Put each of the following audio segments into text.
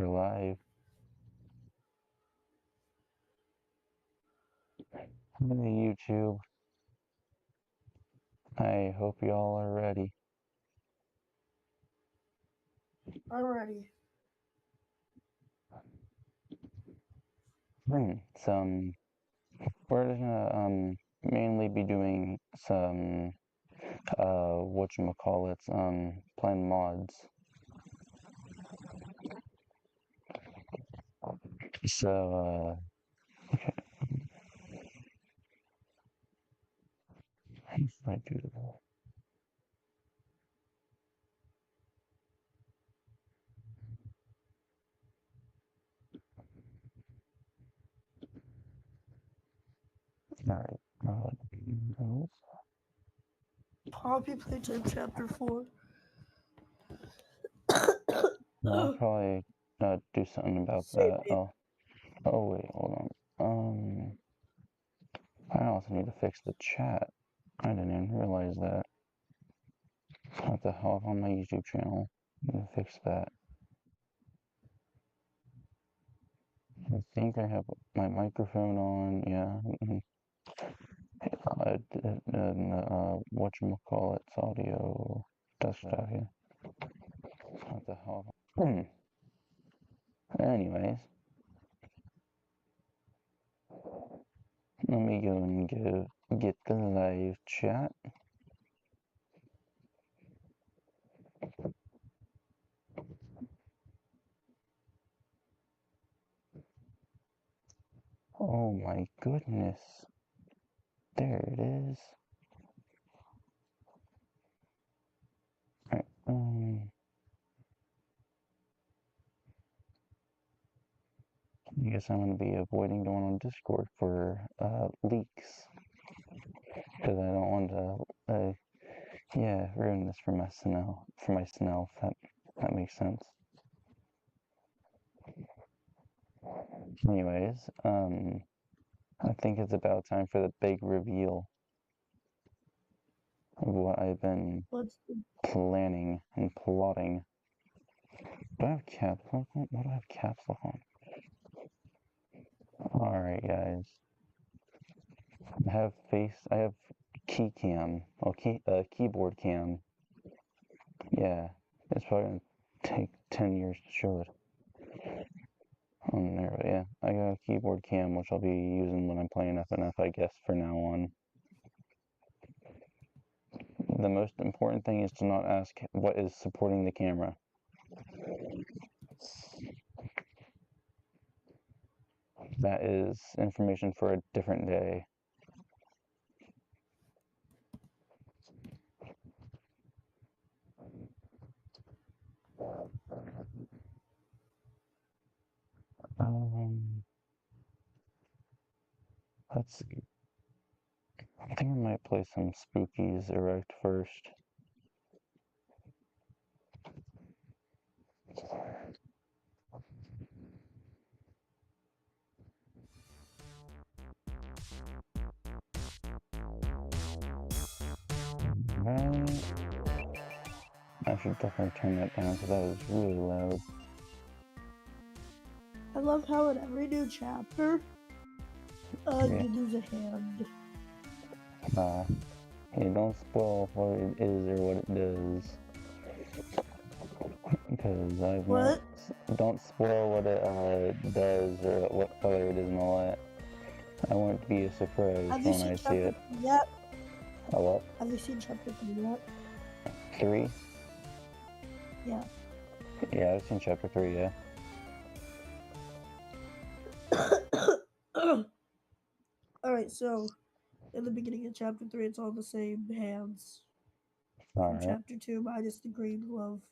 We're live. Hey, YouTube. I hope y'all are ready. I'm ready. We're gonna mainly be doing some whatchamacallits, playing mods. So how do I do that? Alright, no. Poppy Playtime Chapter 4. I'll probably do something about Save that. me. Oh wait, hold on. I also need to fix the chat. I didn't even realize that. What the hell on my YouTube channel? I need to fix that. I think I have my microphone on, yeah. Whatchamacallit's audio desktop, yeah. What the hell? Anyways, let me go and get the live chat. Oh my goodness. There it is. Alright, I guess I'm going to be avoiding going on Discord for leaks. Because I don't want to, ruin this for myself, if that makes sense. Anyways, I think it's about time for the big reveal of what I've been planning and plotting. Do I have caps lock on? Why do I have caps lock on? Alright, guys. I have key cam. Well, keyboard cam. Yeah, it's probably gonna take 10 years to show it. There, but yeah, I got a keyboard cam, which I'll be using when I'm playing FNF, I guess, for now on. The most important thing is to not ask what is supporting the camera. That is information for a different day. Let's see. I think I might play some Spookies Erect first. Right. I should definitely turn that down because that was really loud. I love how in every new chapter, Yeah. you lose a hand. Hey, don't spoil what it is or what it does. Because I've What? don't spoil what it does or what color it is and all that. I want it to be a surprise Have you when seen I see chapter it. 3 yet? A what? Have you seen chapter 3 yet? 3? Yeah. Yeah, I've seen chapter 3, yeah. Alright, so in the beginning of chapter 3, it's all the same hands. From Alright. chapter 2, minus the green glove.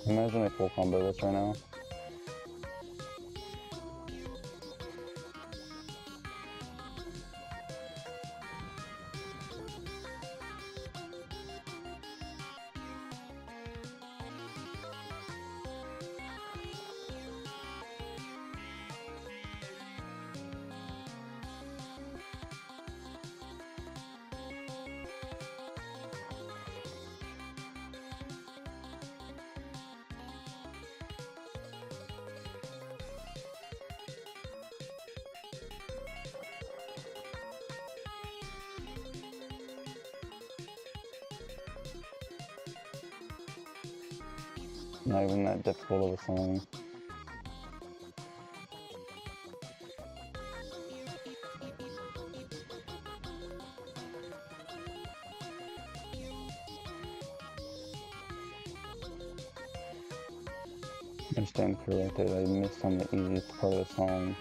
Imagine I full combo this right now. not even that difficult of a song. I stand corrected. I missed on the easiest part of the song.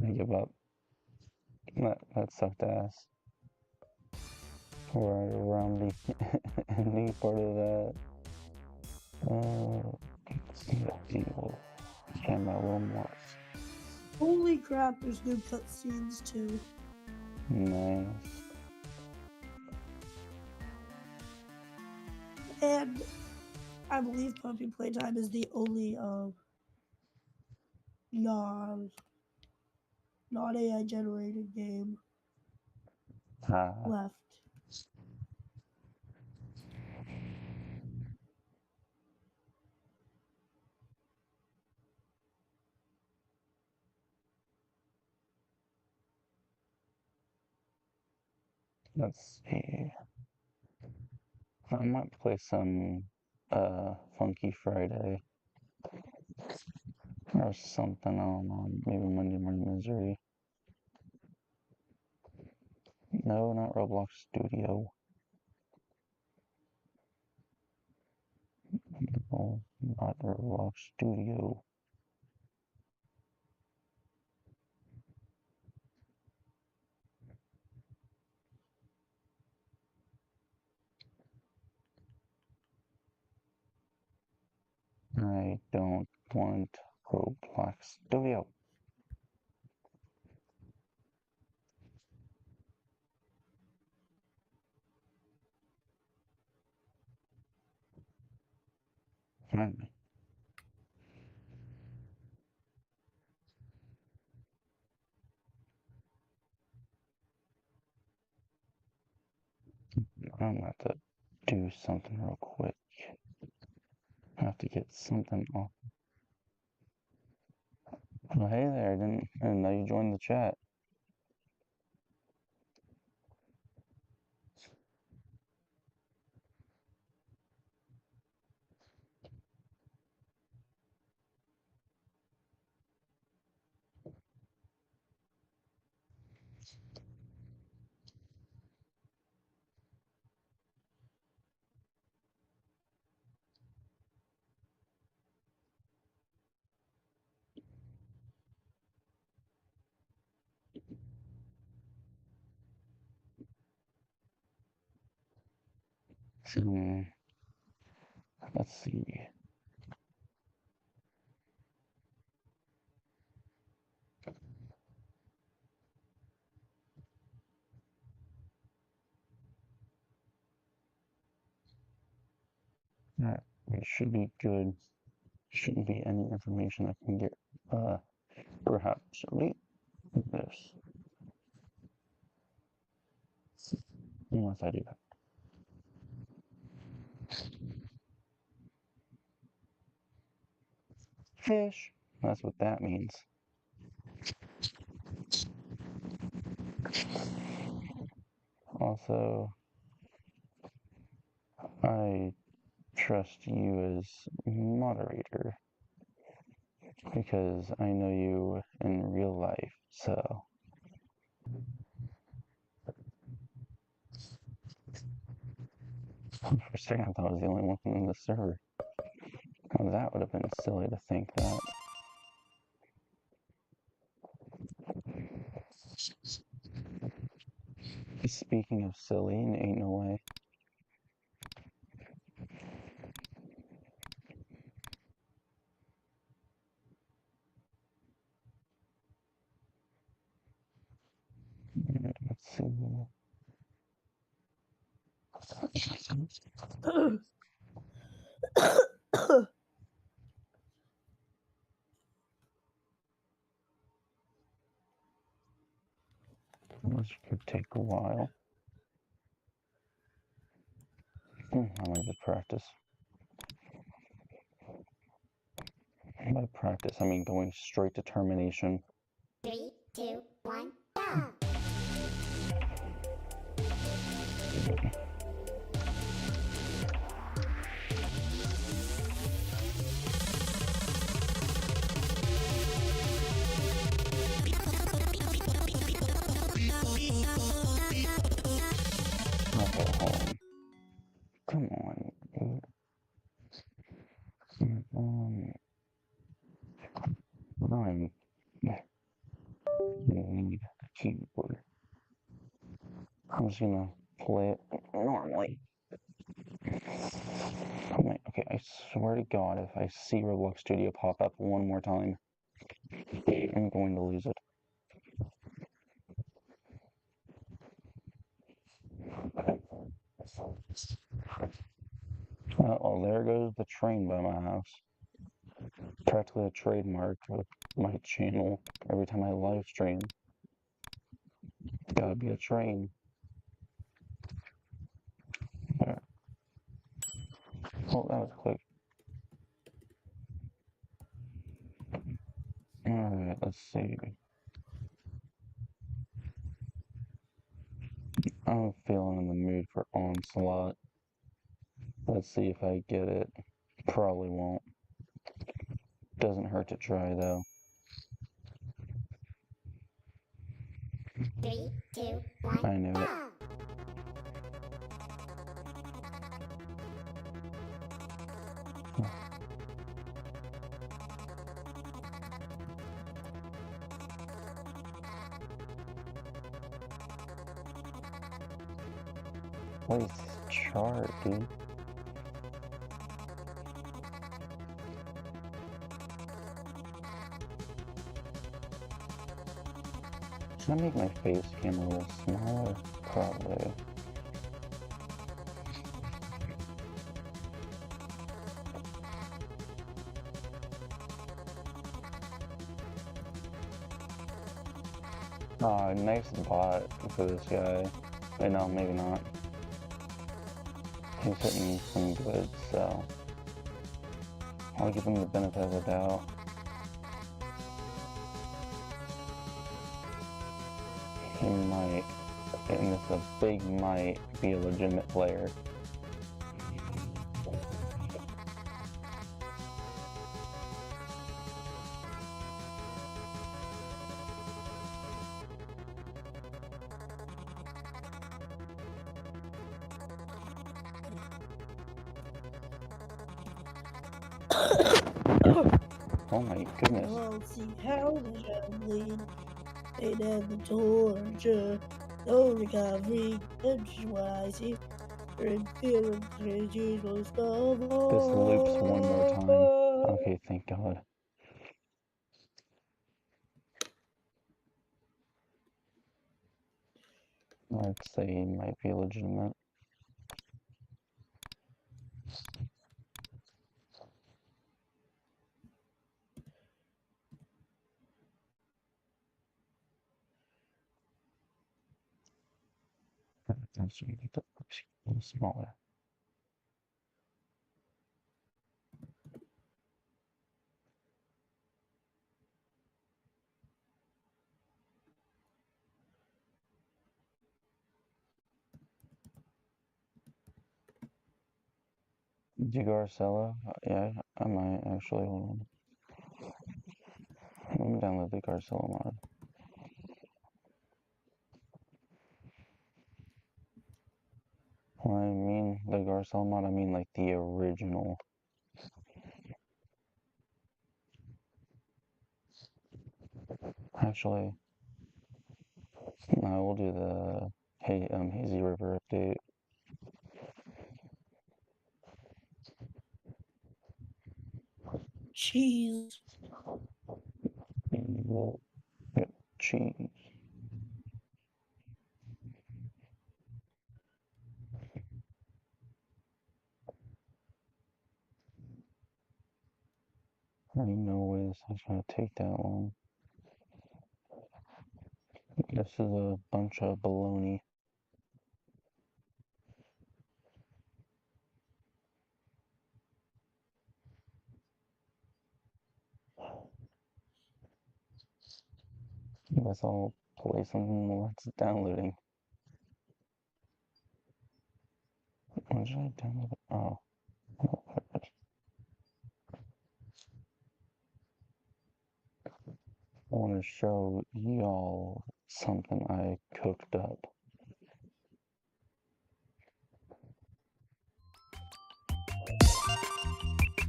I give up. That sucked ass. Right around the ending part of that. Deal. Can my little more. Holy crap, there's new cutscenes too. Nice. And I believe Puppy Playtime is the only non AI generated game left. Let's see. I might play some Funky Friday or something on maybe Monday Morning Misery. No, not Roblox Studio. No, not Roblox Studio. I don't want Roblox Studio. Finally. I'm gonna have to do something real quick. I have to get something off. Well, hey there, I didn't know you joined the chat. Hmm, let's see. Alright, it should be good. Shouldn't be any information I can get. Perhaps read this. Unless I do that. Fish. That's what that means. Also, I trust you as moderator because I know you in real life, so. For a second, I thought I was the only one in the server. Now, that would have been silly to think that. Speaking of silly, ain't no way. Let's see. This could take a while. I might just practice. By practice, I mean going straight to termination. 3, 2, 1, go! Okay, hold on. Come on, dude. I need a keyboard. I'm just gonna play it normally. Oh my, okay, I swear to God, if I see Roblox Studio pop up one more time, I'm going to lose it. Oh, there goes the train by my house. Practically a trademark of my channel. Every time I live stream, it's gotta be a train. There. Oh, that was quick. Alright, let's see. I'm feeling in the mood for Onslaught. Let's see if I get it. Probably won't. Doesn't hurt to try, though. 3, 2, 1, I knew it. go! Place chart, dude. Should I make my face cam a little smaller? Probably. Nice bot for this guy. Wait, no, maybe not. He's hitting some good, so I'll give him the benefit of the doubt. He might, and it's a big might, be a legitimate player. Oh my goodness. I'll see how the shall bleed. They have the torture. No recovery. That's just what I see. And feeling is usual stuff. This loops one more time. Okay, thank God. I'd say he might be legitimate. Actually, make the box a little smaller. Garcella? Yeah, I might actually. Hold on. Let me download the Garcella mod. When I mean the Garcella mod, I mean like the original. Actually, no, we'll do the Hazy River update. Cheese. We'll get cheese. Already know where this is gonna take that long. This is a bunch of baloney. Guess I'll play something while it's downloading. When should I download it? Oh. I want to show y'all something I cooked up.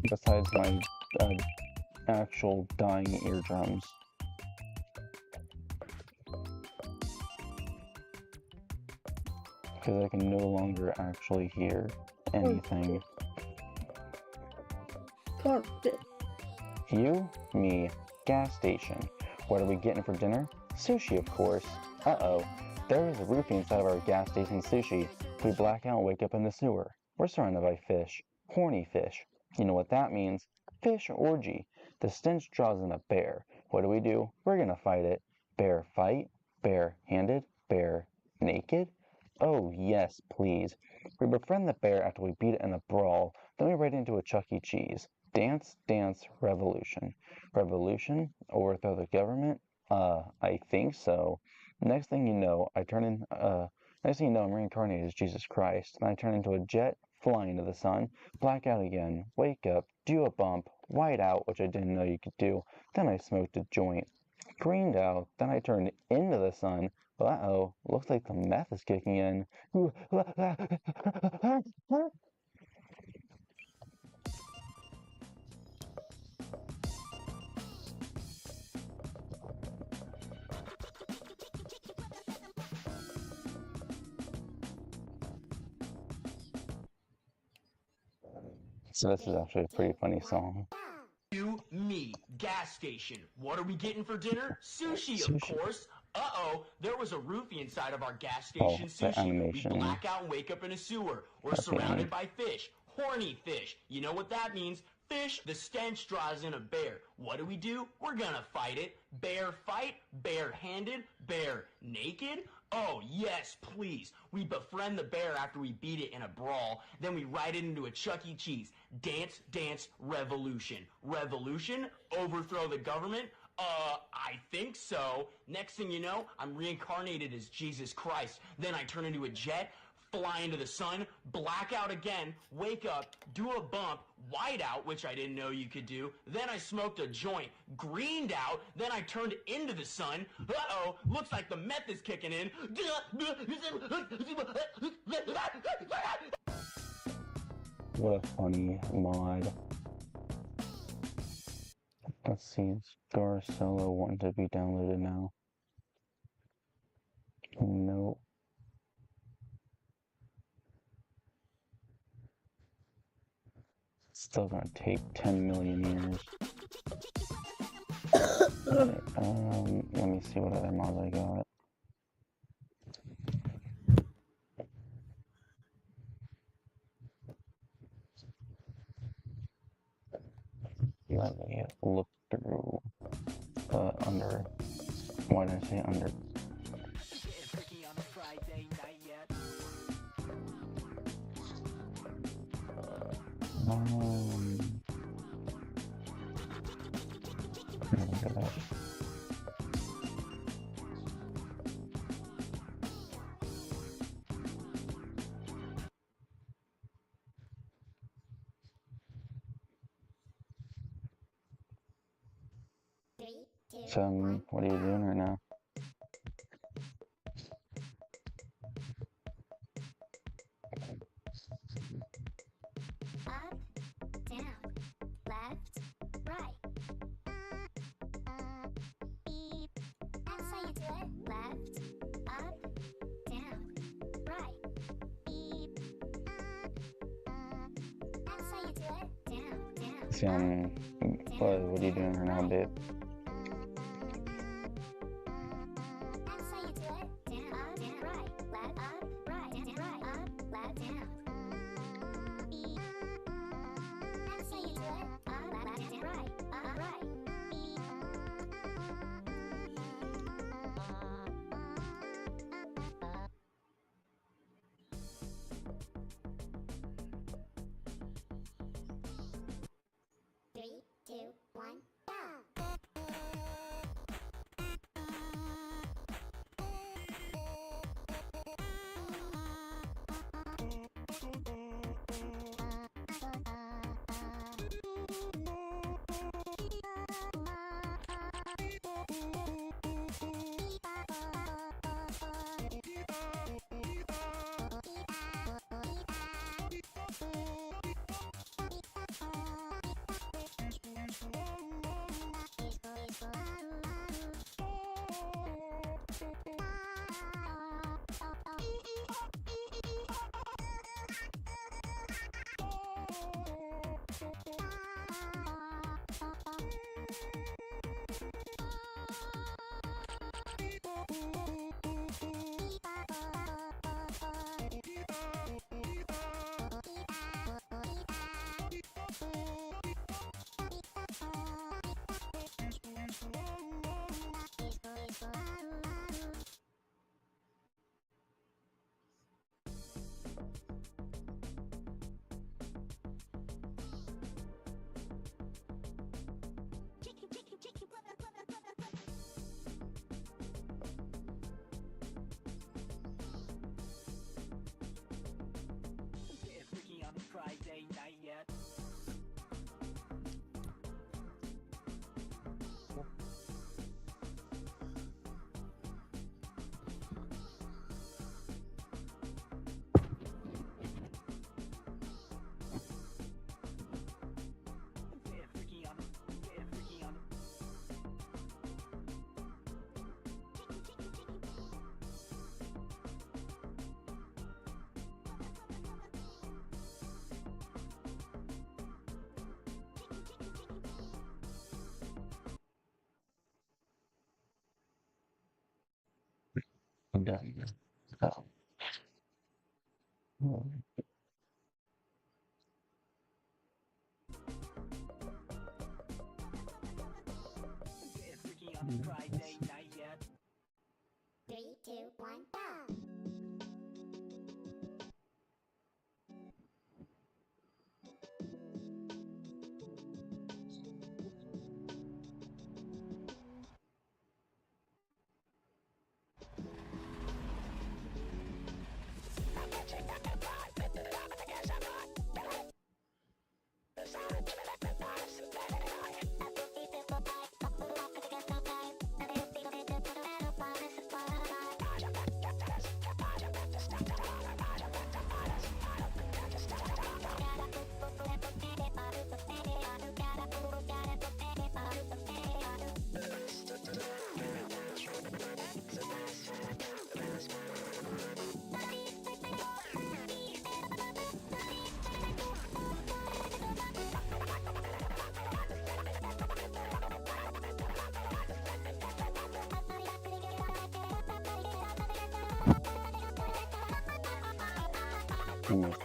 Besides my actual dying eardrums. Because I can no longer actually hear anything. Carpet. You, me, gas station. What are we getting for dinner? Sushi, of course. Uh-oh. There is a roofie inside of our gas station sushi. We black out and wake up in the sewer. We're surrounded by fish. Horny fish. You know what that means? Fish orgy. The stench draws in a bear. What do? We're gonna fight it. Bear fight? Bare-handed? Bear naked? Oh, yes, please. We befriend the bear after we beat it in a brawl. Then we ride into a Chuck E. Cheese. Dance, dance, revolution. Revolution? Overthrow the government? I think so. Next thing you know, I'm reincarnated as Jesus Christ. Then I turn into a jet, fly into the sun, black out again, wake up, do a bump, white out, which I didn't know you could do. Then I smoked a joint. Greened out, then I turned into the sun. Uh-oh, looks like the meth is kicking in. So this is actually a pretty funny song. You, me, gas station. What are we getting for dinner? Sushi, of course. Uh-oh, there was a roofie inside of our gas station the sushi. animation. We black out and wake up in a sewer. We're surrounded by fish. Horny fish. You know what that means? Fish, the stench draws in a bear. What do? We're gonna fight it. Bear fight? Bare-handed? Bear naked? Oh, yes, please. We befriend the bear after we beat it in a brawl. Then we ride it into a Chuck E. Cheese. Dance, dance, revolution. Revolution? Overthrow the government? I think so. Next thing you know, I'm reincarnated as Jesus Christ. Then I turn into a jet, fly into the sun, black out again, wake up, do a bump, white out, which I didn't know you could do. Then I smoked a joint, greened out, then I turned into the sun. Uh-oh, looks like the meth is kicking in. What a funny mod. Let's see, Star Solo wanting to be downloaded now. Nope. Still gonna take 10 million years. Okay, let me see what other mods I got. Let me look through under. Why did I say under? Look at that. So, what are you doing right now? Up, down, left, right. Beep. That's how you do it. Left, up, down, right. Beep. That's how you do it. Down, See, what are you doing right now, babe? That's how you do it. Down, up, down, right, left, up, right, down, right, up, left, down. Beep. That's how you do it. Up, left, down, right, up, right. Beep. Three, two, one, go. I'm done. Oh. Oh. Three, two, one, go!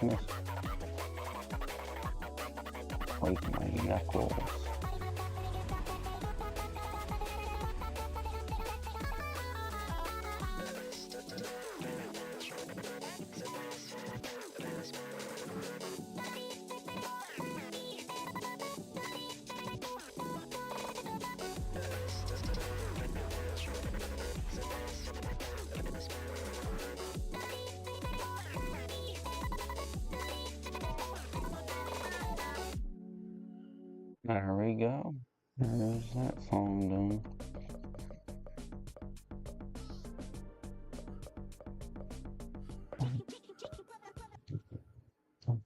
Miss. Wake my knuckles. There we go. There's that song done.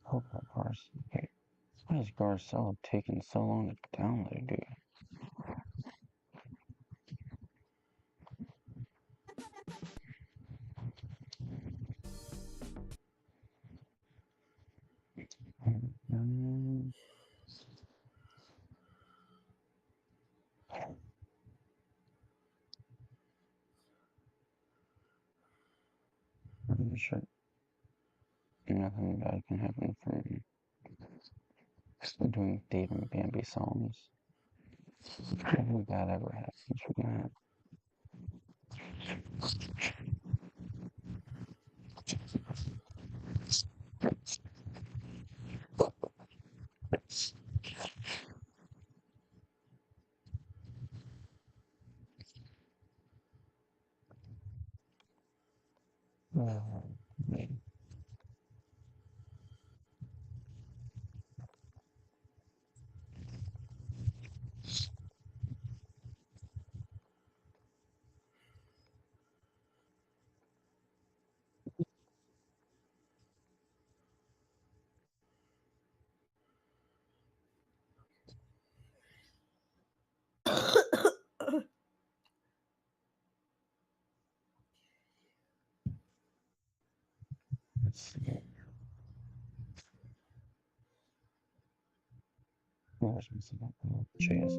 Purple cars. Okay. Why is Garcella taking so long to download, dude? I'm sure nothing bad can happen from doing Dave and Bambi songs. Nothing bad ever happens from that. Let's see. Where's my chase?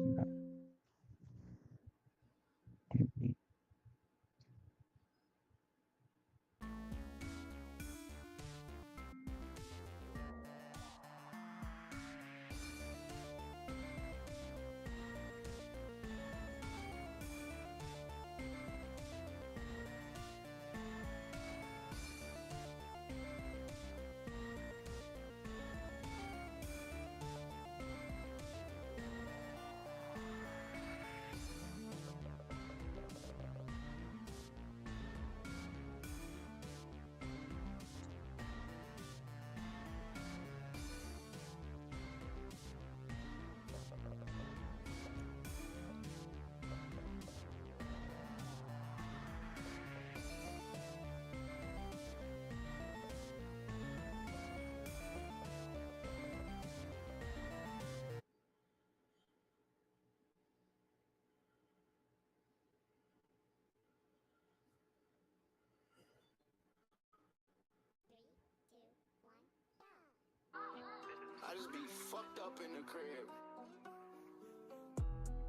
I just be fucked up in the crib.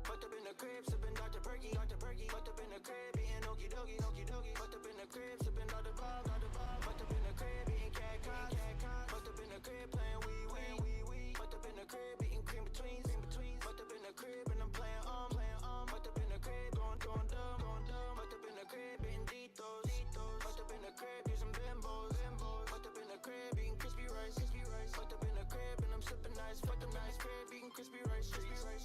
Fucked up in the the crib, sipping Dr. Perky, Dr. Perky. Fucked up in the crib, eating okie dokie, okie dokie. Fucked up in the crib, sipping Dr. Bob, Dr. Bob. Fucked up in the crib, eating cat cock, cat cock. Fucked up in the crib, playing wee wee. Fucked up in the crib, eating cream betweens, cream betweens. Fucked up in the crib, and I'm playing Fucked up in the crib, going dumb. Fucked up in the crib, eating Doritos. Fucked up in the crib, using bimbos. Fucked up in the crib, eating crispy rice. Fucked up in the crib, and I'm sipping nice. Fucked up in the crib, eating crispy rice.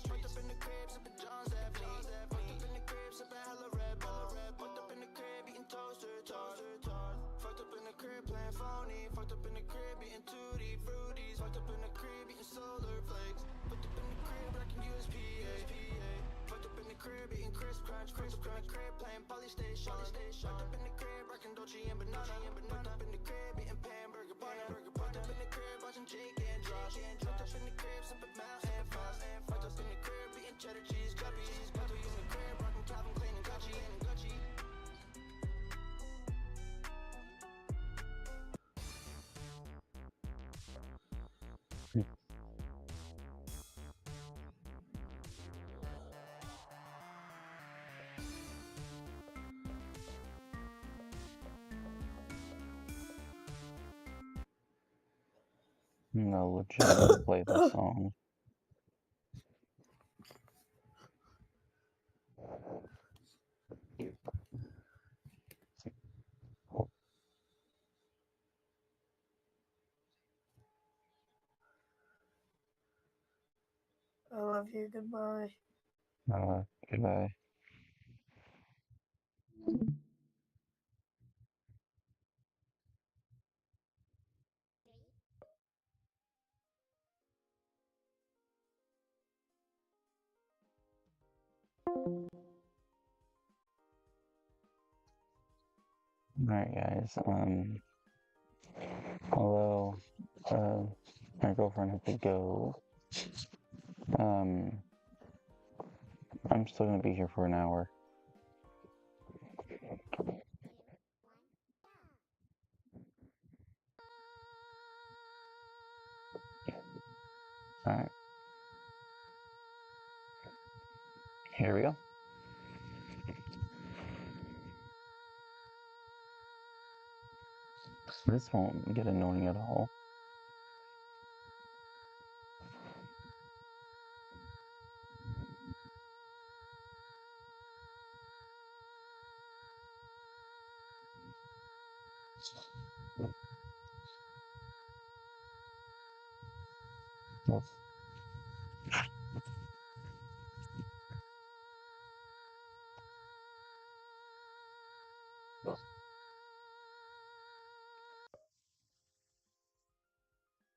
Fucked up in the crib, sipping John's Avenue. Fucked up in the crib, sipping hella Red Bull. Fucked up in the crib, eating toaster tart. Fucked up in the crib, playing phony. Fucked up in the crib, eating tutti fruities. Fucked up in the crib, eating solar flakes. Fucked up in the crib, rocking USPA. Fucked up in the crib, eating crisp crunch. Fucked up in the crib, playing Polystation. Fucked up in the crib, rocking Dolce and Banana. Fucked up in the crib, eating Hamburger. Fucked up in the crib, watching Jake and Josh. Fucked up in the crib, sipping Mountain Frost. Fucked up in the crib, eating cheddar cheese guppies. Fucked up in the crib, rocking Calvin Klein and Gucci. No, legit play this song. I love you. Goodbye. Goodbye. Alright guys, although, my girlfriend had to go, I'm still gonna be here for an hour. Alright. Here we go. This won't get annoying at all.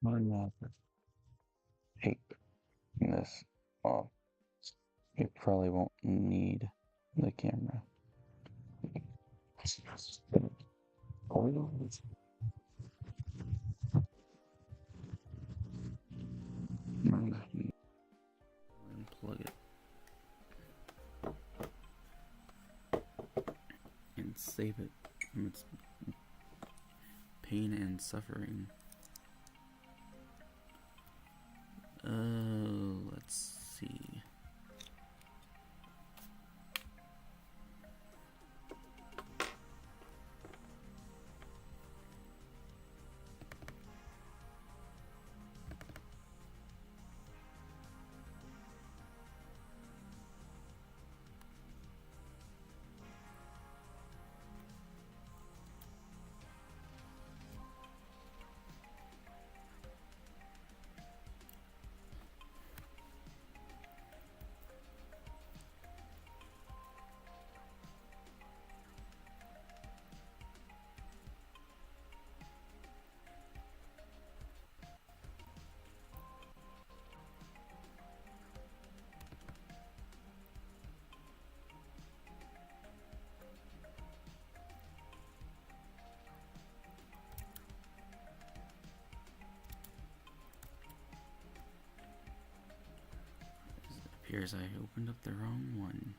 I'm not take this off. You probably won't need the camera. Unplug it and save it from its pain and suffering. Let's see. It appears I opened up the wrong one.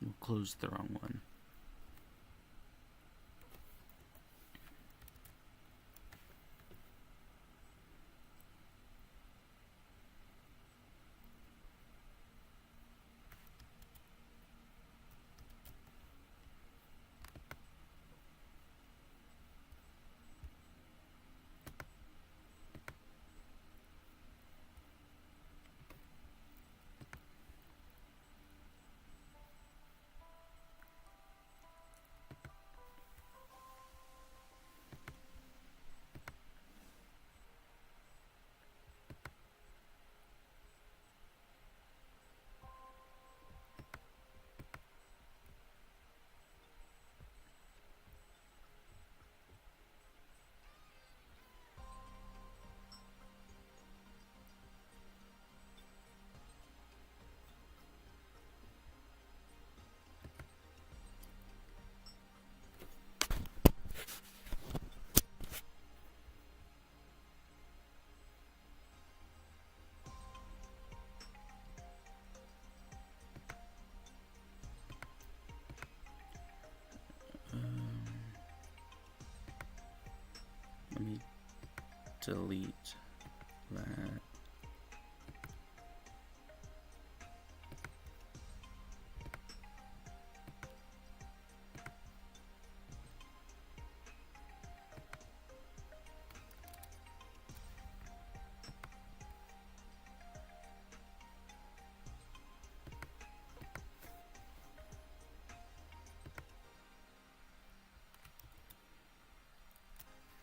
We'll close the wrong one. delete that.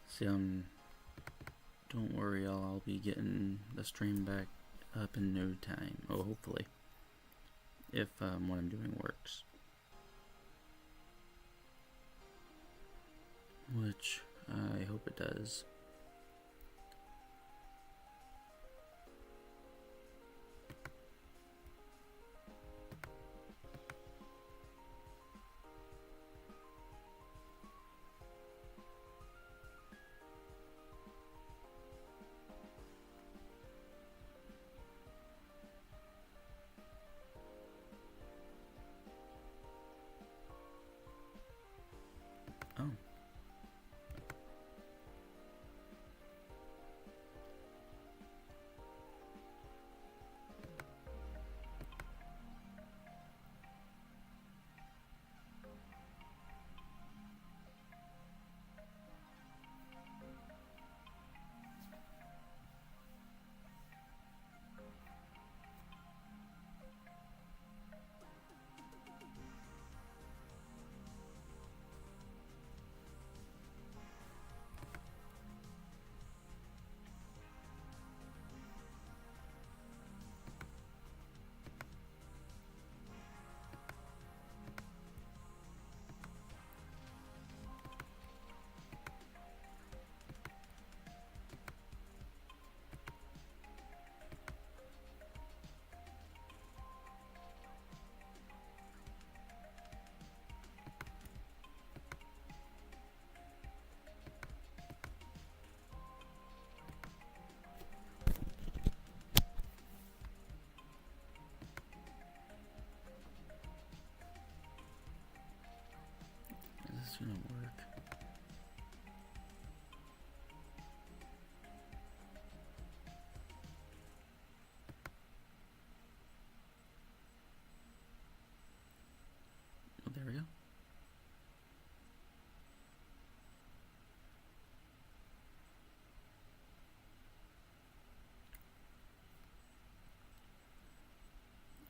See, don't worry, y'all. I'll be getting the stream back up in no time. Oh, hopefully, if what I'm doing works, which I hope it does. Oh. Is this gonna work? Oh, there we go.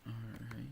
Alright.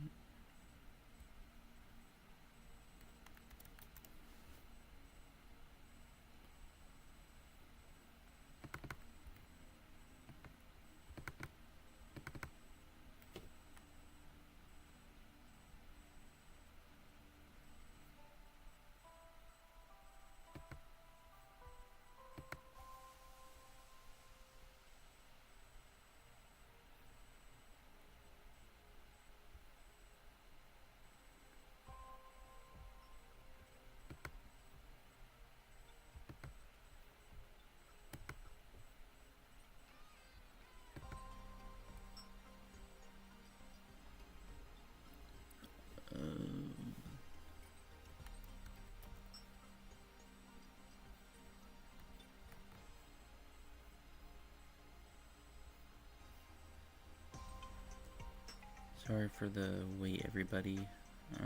Sorry for the wait, everybody.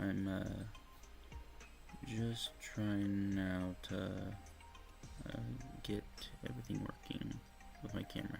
I'm just trying now to get everything working with my camera.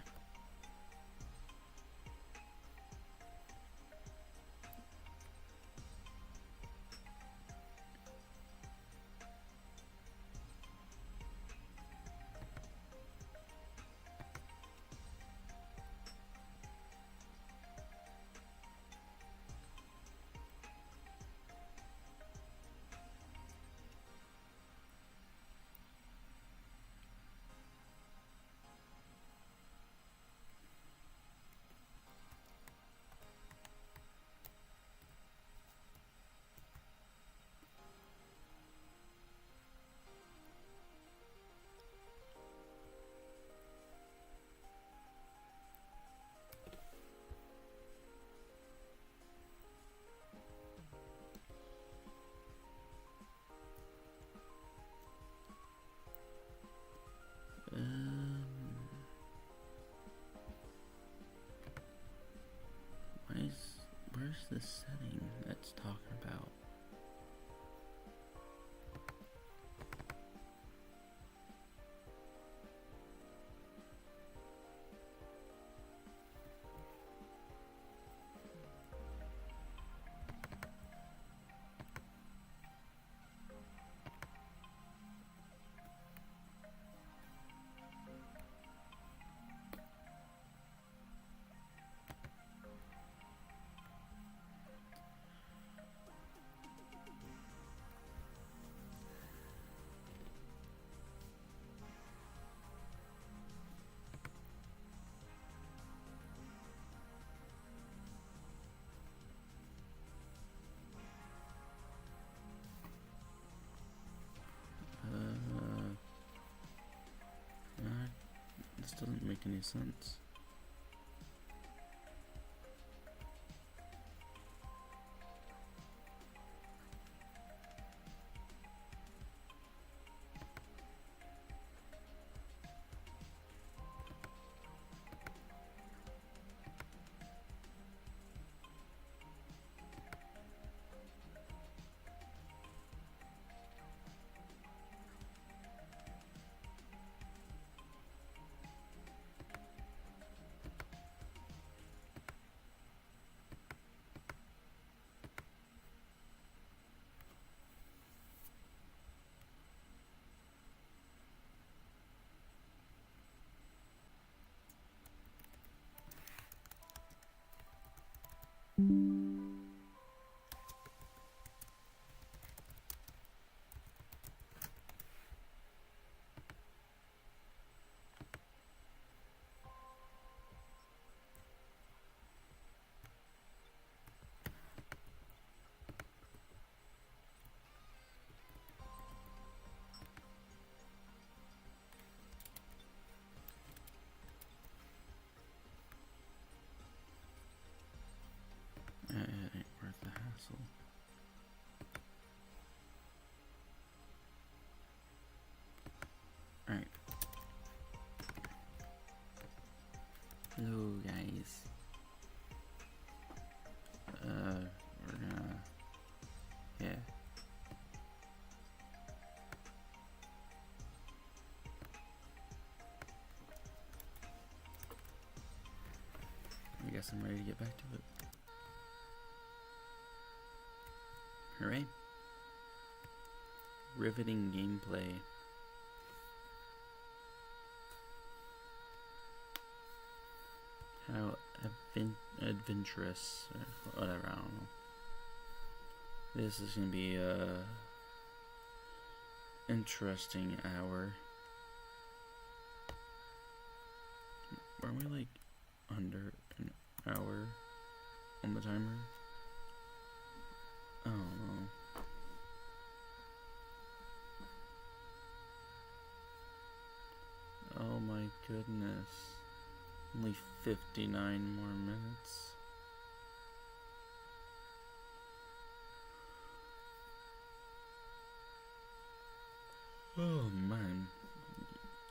Where's this setting that's talking about? This doesn't make any sense. It ain't worth the hassle. Alright. Hello, guys. We're gonna... Yeah. I guess I'm ready to get back to it. Hooray. Riveting gameplay. How adventurous, or whatever, I don't know. This is gonna be a interesting hour. Are we like under an hour on the timer? I don't know. Oh my goodness. Only 59 more minutes. Oh man.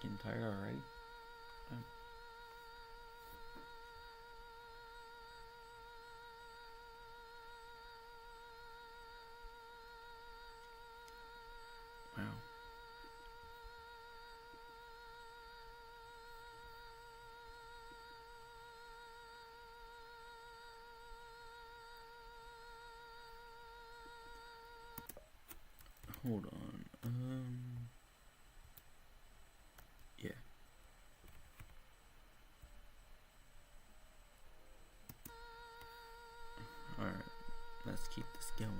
Getting tired already? Wow. Hold on. Yeah. Alright. Let's keep this going.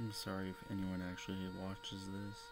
I'm sorry if anyone actually watches this.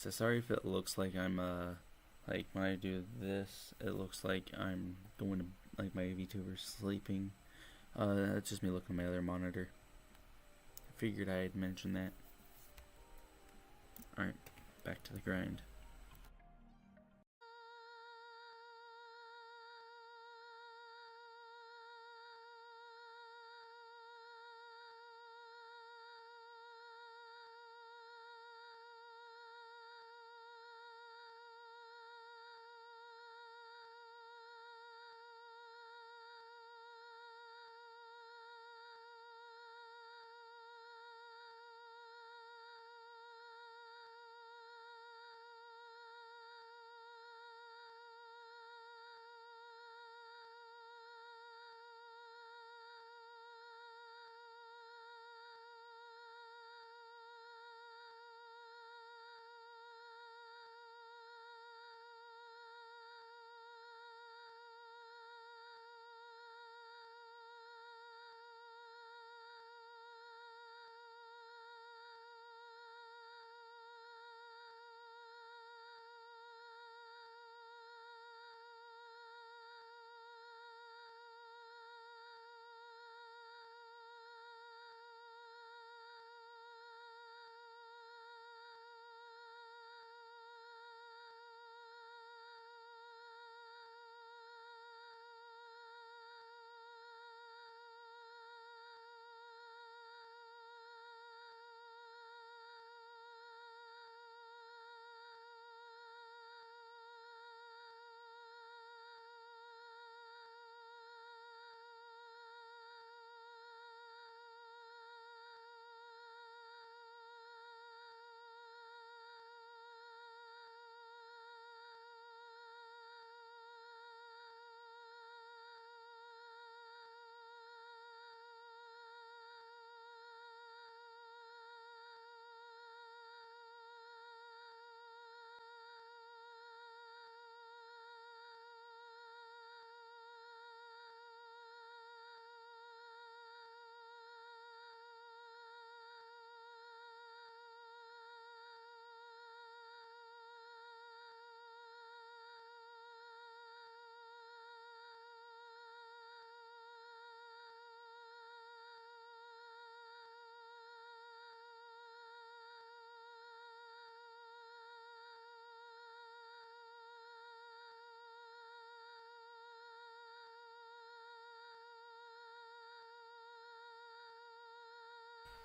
So sorry if it looks like I'm like when I do this, it looks like I'm going to like my VTuber's sleeping. That's just me looking at my other monitor. I figured I'd mention that. Alright, back to the grind.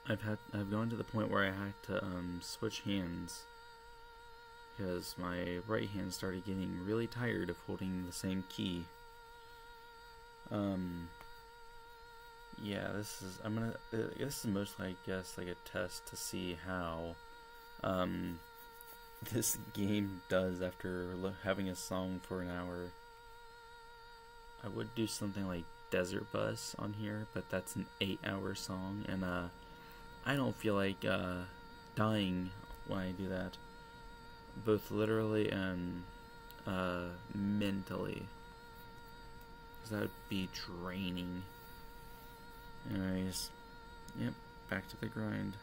I've gone to the point where I had to switch hands because my right hand started getting really tired of holding the same key. Yeah, this is mostly, I guess, like a test to see how this game does after having a song for an hour. I would do something like Desert Bus on here, but that's an 8-hour song, and I don't feel like dying when I do that, both literally and mentally, because that would be draining. Anyways, yep, back to the grind.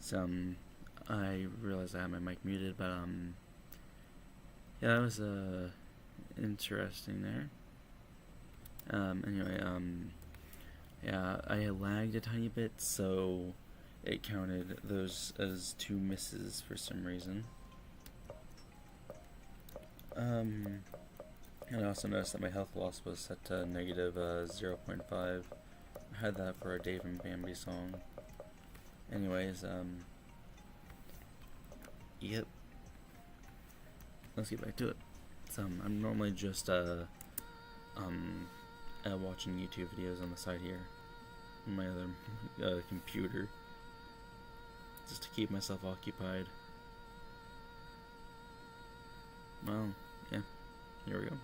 So I realized I had my mic muted, but yeah, that was interesting there. Anyway, yeah, I lagged a tiny bit, so it counted those as 2 misses for some reason. And I also noticed that my health loss was set to negative 0.5. I had that for a Dave and Bambi song. Anyways, yep. Let's get back to it. So, I'm normally just watching YouTube videos on the side here on my other computer, just to keep myself occupied. Well, yeah, here we go.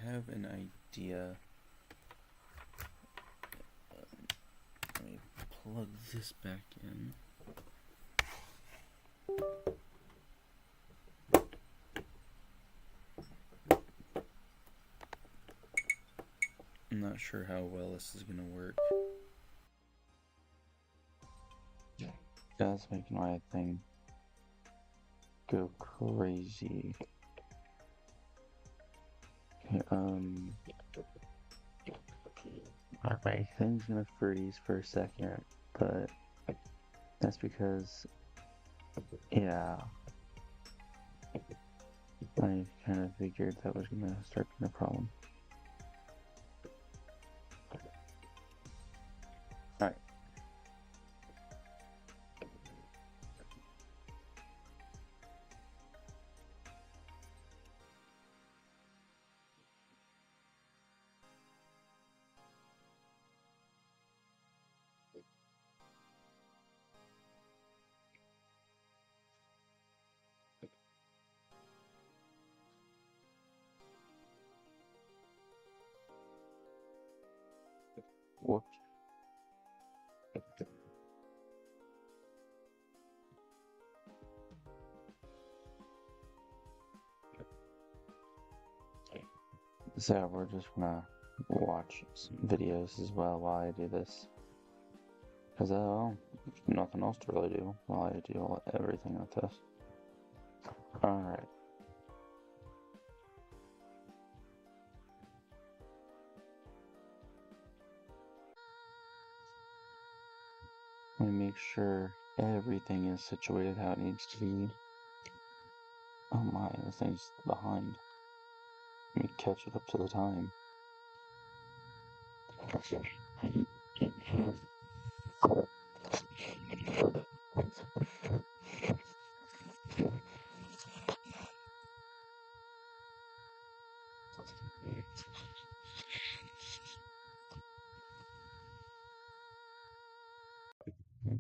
have an idea. Let me plug this back in. I'm not sure how well this is gonna work. That's making my thing go crazy. Okay, my thing's gonna freeze for a second, but that's because, yeah, I kind of figured that was gonna start being a problem. Alright. Whoops. So we're just gonna watch some videos as well while I do this. Because nothing else to really do while I do everything with this. Alright. Let me make sure everything is situated how it needs to be. Oh my, this thing's behind. Let me catch it up to the time.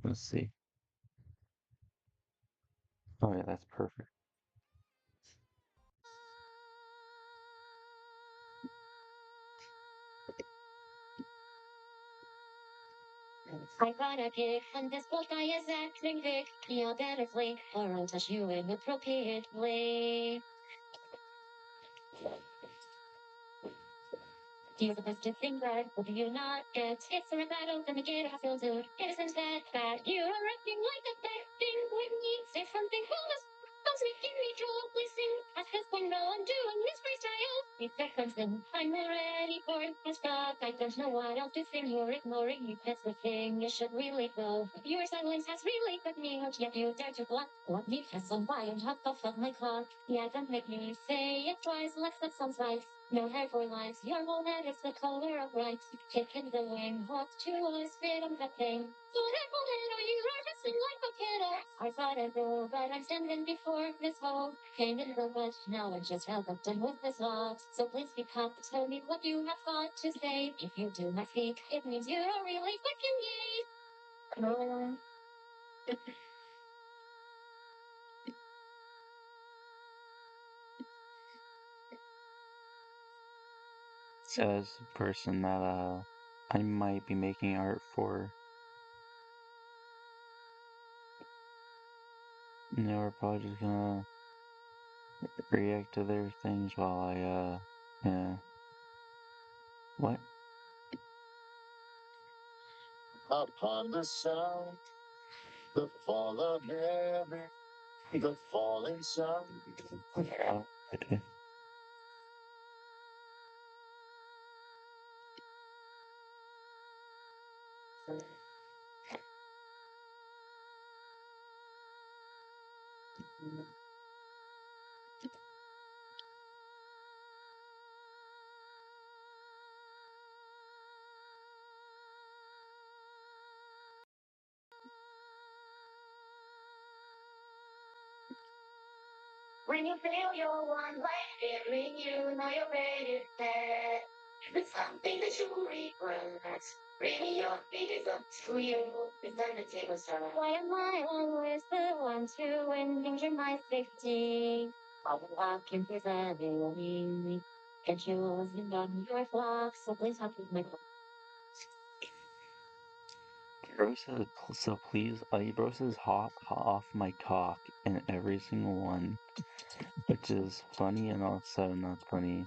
Let's see. Oh yeah, that's perfect. I got a kick on this bold guy is acting big. You'll better flee, or I'll touch you inappropriately. You're the best thing right, what do you not get? It's a battle, then get a feel dude. It isn't that bad. You're acting like a bad thing when you say something bonus. Don't making me trouble, listen. At this point, no, I'm doing this freestyle. If that comes in, I'm ready for it. It's stuck. I don't know what else to think. You're ignoring me. That's the thing. You should really go. Your silence has really got me out. Yet you dare to block me. Pass on by and hop off of my clock. Yeah, don't make me say it twice. Let's that sounds right. No hair for lives, your whole head is the color of light. Kicking the wing, walk to a spit on that thing. So that head, are you wrestling like a kiddo? I thought I do, but I'm standing before this hole. Came in the bush, now I just held up done with this lot. So please speak up, tell me what you have got to say. If you do not speak, it means you're really fucking gay. Says the person that I might be making art for. And they were probably just gonna react to their things while yeah. What? Upon the sun, the fall of heaven, the falling sun. Okay. When you feel your one life feeling, you know you made it there. It's something that you regret. Bringing your feet is up to you. It's time to take a step. Why am I always the one to endanger my safety? I'll walk in his enemy. Get you living on your flock, so please help with my Bro says, so please, bro says hot off my cock in every single one, which is funny and also not funny.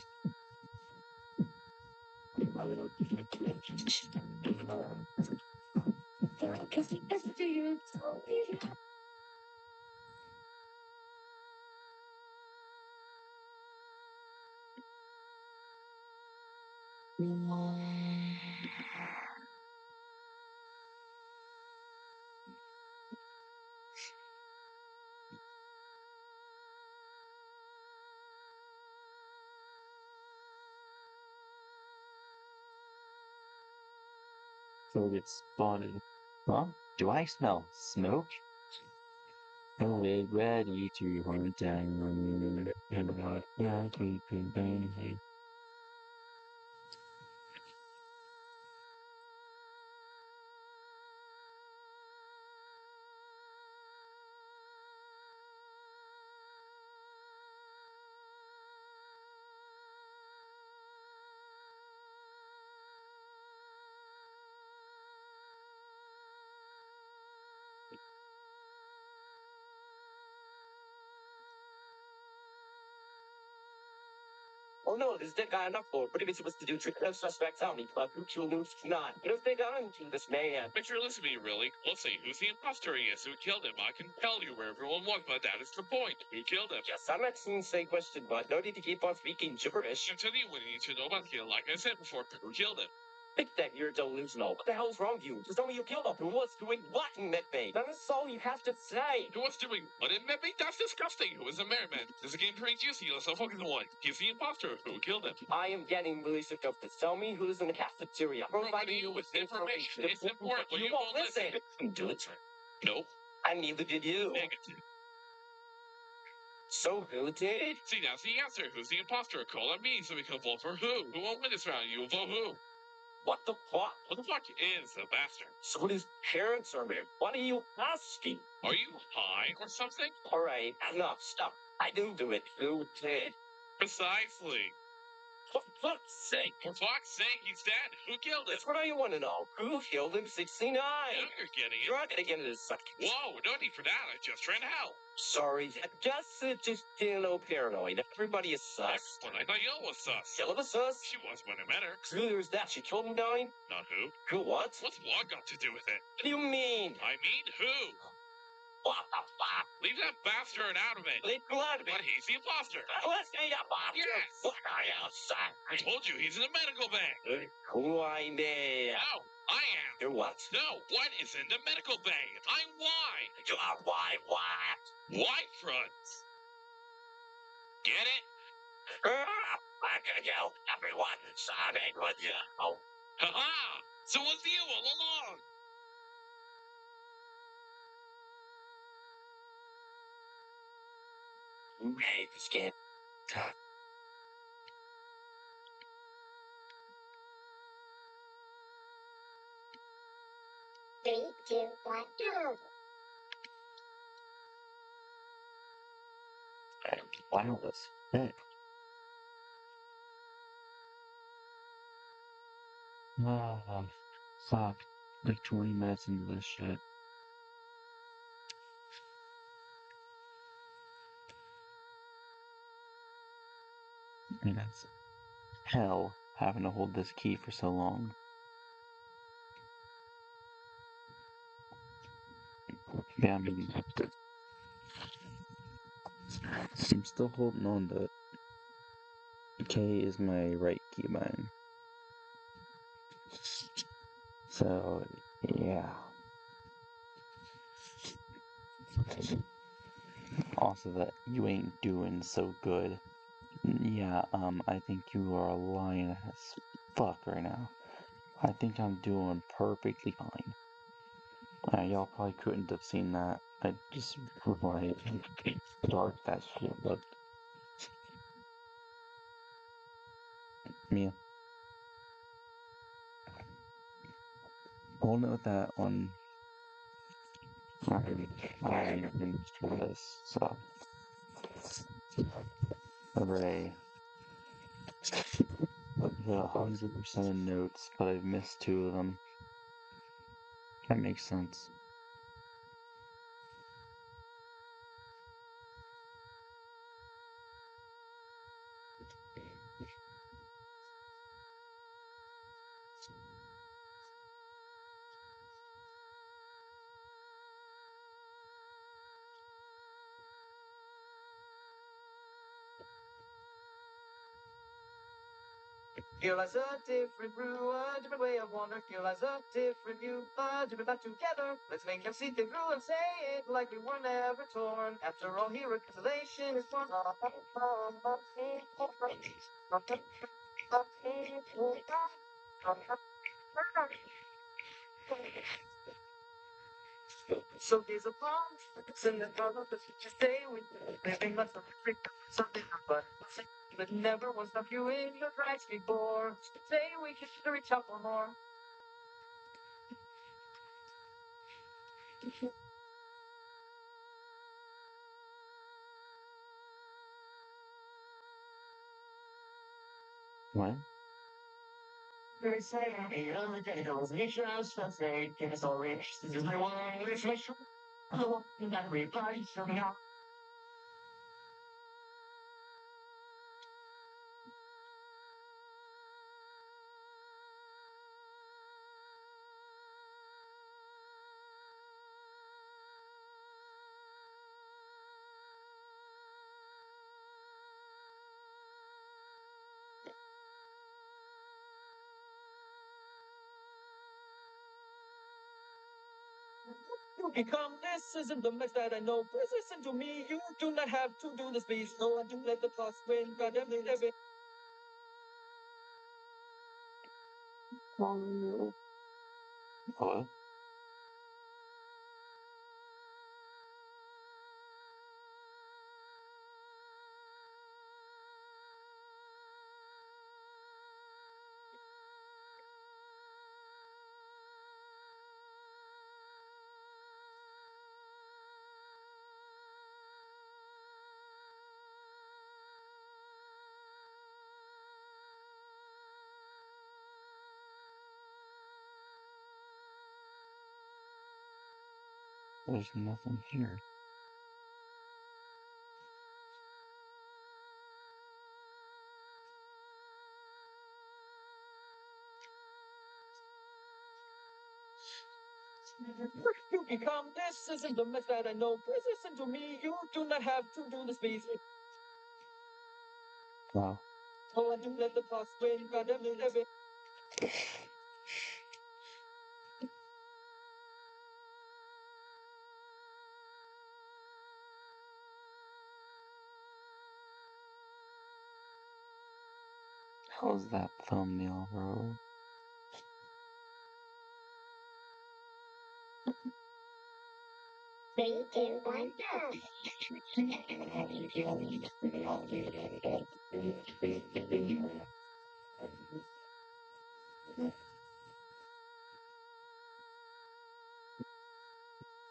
So it's spotted. Huh? Do I smell smoke? We're ready to hunt down. Oh no, this dead guy on the floor. What are we supposed to do? Trick no suspects out me, club. Who killed who's not? What if they got into this mayhem? But you're listening to me, really. Let's see who's the imposter he is, who killed him. I can tell you where everyone was, but that is the point. Who killed him? Yes, I'm not seeing say question, but no need to keep on speaking gibberish. Continue what you need to know about Kill, like I said before, who killed him. Think that you're delusional. What the hell's wrong with you? Just tell me you killed him. Who was doing what in Medbay? That's all you have to say. Who was doing what in Medbay? That's disgusting. Who is a merman? This game pretty juicy. Let's not focus on one. He's the imposter. Who killed him? I am getting really sick of this. Tell me who's in the cafeteria. Providing you with information. It's important, but you won't listen. Do it. Nope. And neither did you. Negative. So who did? See, that's the answer. Who's the imposter? Call on me so we can vote for who. Who won't win this round? You will vote who? What the fuck? What the fuck is a bastard? So his parents are there. What are you asking? Are you high or something? Alright, enough. Stop. I didn't do it. Who did? Precisely. For fuck's sake. For fuck's sake, he's dead. Who killed him? That's what I want to know. Who killed him 69? Now you're getting it. You're not gonna get it in a second. Whoa, no need for that. I just ran out. Sorry. I guess it's just, paranoid. Everybody is sus. Excellent. I thought Yell was sus. Yellow was sus? She was when I met her. So there's that. She killed him dying? Not who. Who what? What's what got to do with it? What do you mean? I mean who? What the fuck? Leave that bastard out of it. Leave him out of it. But he's the imposter. Let's say the boss. Yes. What are you, son? I told you he's in the medical bay. Who I mean? No, I am. You're what? No, what is in the medical bay? I'm why. You are why what? Why front? Get it? I can kill everyone siding with you. Oh. Ha-ha! So was you all along. Who made this game? 3, 2, 1, go! Wow, that's thick. Ah, fuck. Like 20 minutes into this shit. And it's hell having to hold this key for so long. Yeah, I mean, I'm still holding on to it. K is my right keybind. So, yeah. Also, that you ain't doing so good. Yeah, I think you are lying as fuck right now. I think I'm doing perfectly fine. Y'all probably couldn't have seen that. I just like dark that shit looked. Mia. Holding it with that one. I finished this, so. Hooray. Yeah, 100% of notes, but I've missed 2 of them. That makes sense. Feel as a different brew, a different way of wonder. Feel as a different view, a different back together. Let's make him see the grew and say it like we were never torn. After all, here reconciliation is born. So days upon, send the thought of the future stay with you. Living like something but that never was not you in your tracks before. Say we should reach out for more. What? Very sad, I'm a day, those nations shall say, give us all rich, this is my one, let's make sure. I want that everybody showing up. You become this isn't the mess that I know. Please listen to me. You do not have to do this, please. No, I do let the clock win. God damn it, What? There's nothing here. You become this isn't the mess that I know. Please listen to me. You do not have to do this, please. Wow. Oh, I do let the clock win. God damn it, How's that thumbnail, bro? Three, two, one, go.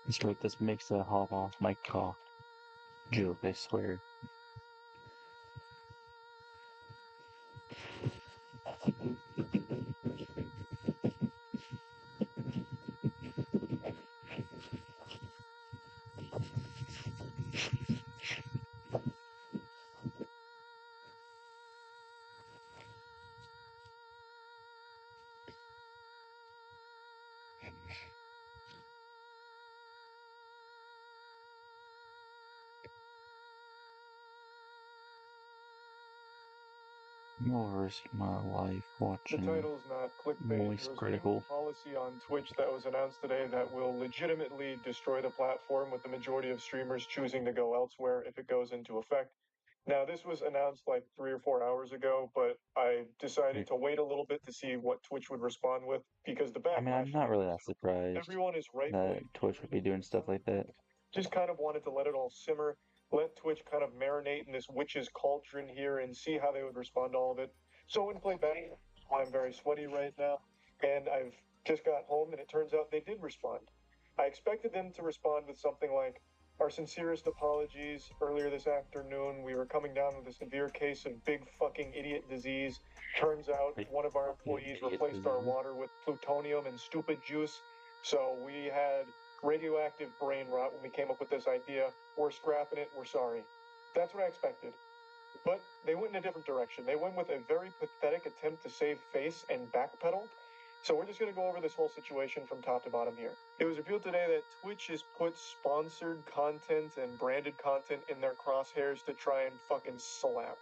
It's like this makes a hop off my cock joke, I swear. I'll risk my life The watching title's not clickbait. Voice There was a new Critical. policy on Twitch that was announced today that will legitimately destroy the platform, with the majority of streamers choosing to go elsewhere if it goes into effect. Now, this was announced like 3 or 4 hours ago, but I decided to wait a little bit to see what Twitch would respond with, because the I mean, I'm backlash not really that surprised everyone is that rightfully Twitch would be doing stuff like that. just kind of wanted to let it all simmer, let Twitch kind of marinate in this witch's cauldron here and see how they would respond to all of it. So I wouldn't play back. I'm very sweaty right now, and I've just got home, and it turns out they did respond. I expected them to respond with something like, Our sincerest apologies. Earlier this afternoon, we were coming down with a severe case of big fucking idiot disease. Turns out one of our employees replaced our water with plutonium and stupid juice. So we had radioactive brain rot when we came up with this idea. We're scrapping it. We're sorry. That's what I expected. But they went in a different direction. They went with a very pathetic attempt to save face and backpedal. So we're just going to go over this whole situation from top to bottom here. It was revealed today that Twitch has put sponsored content and branded content in their crosshairs to try and fucking slap.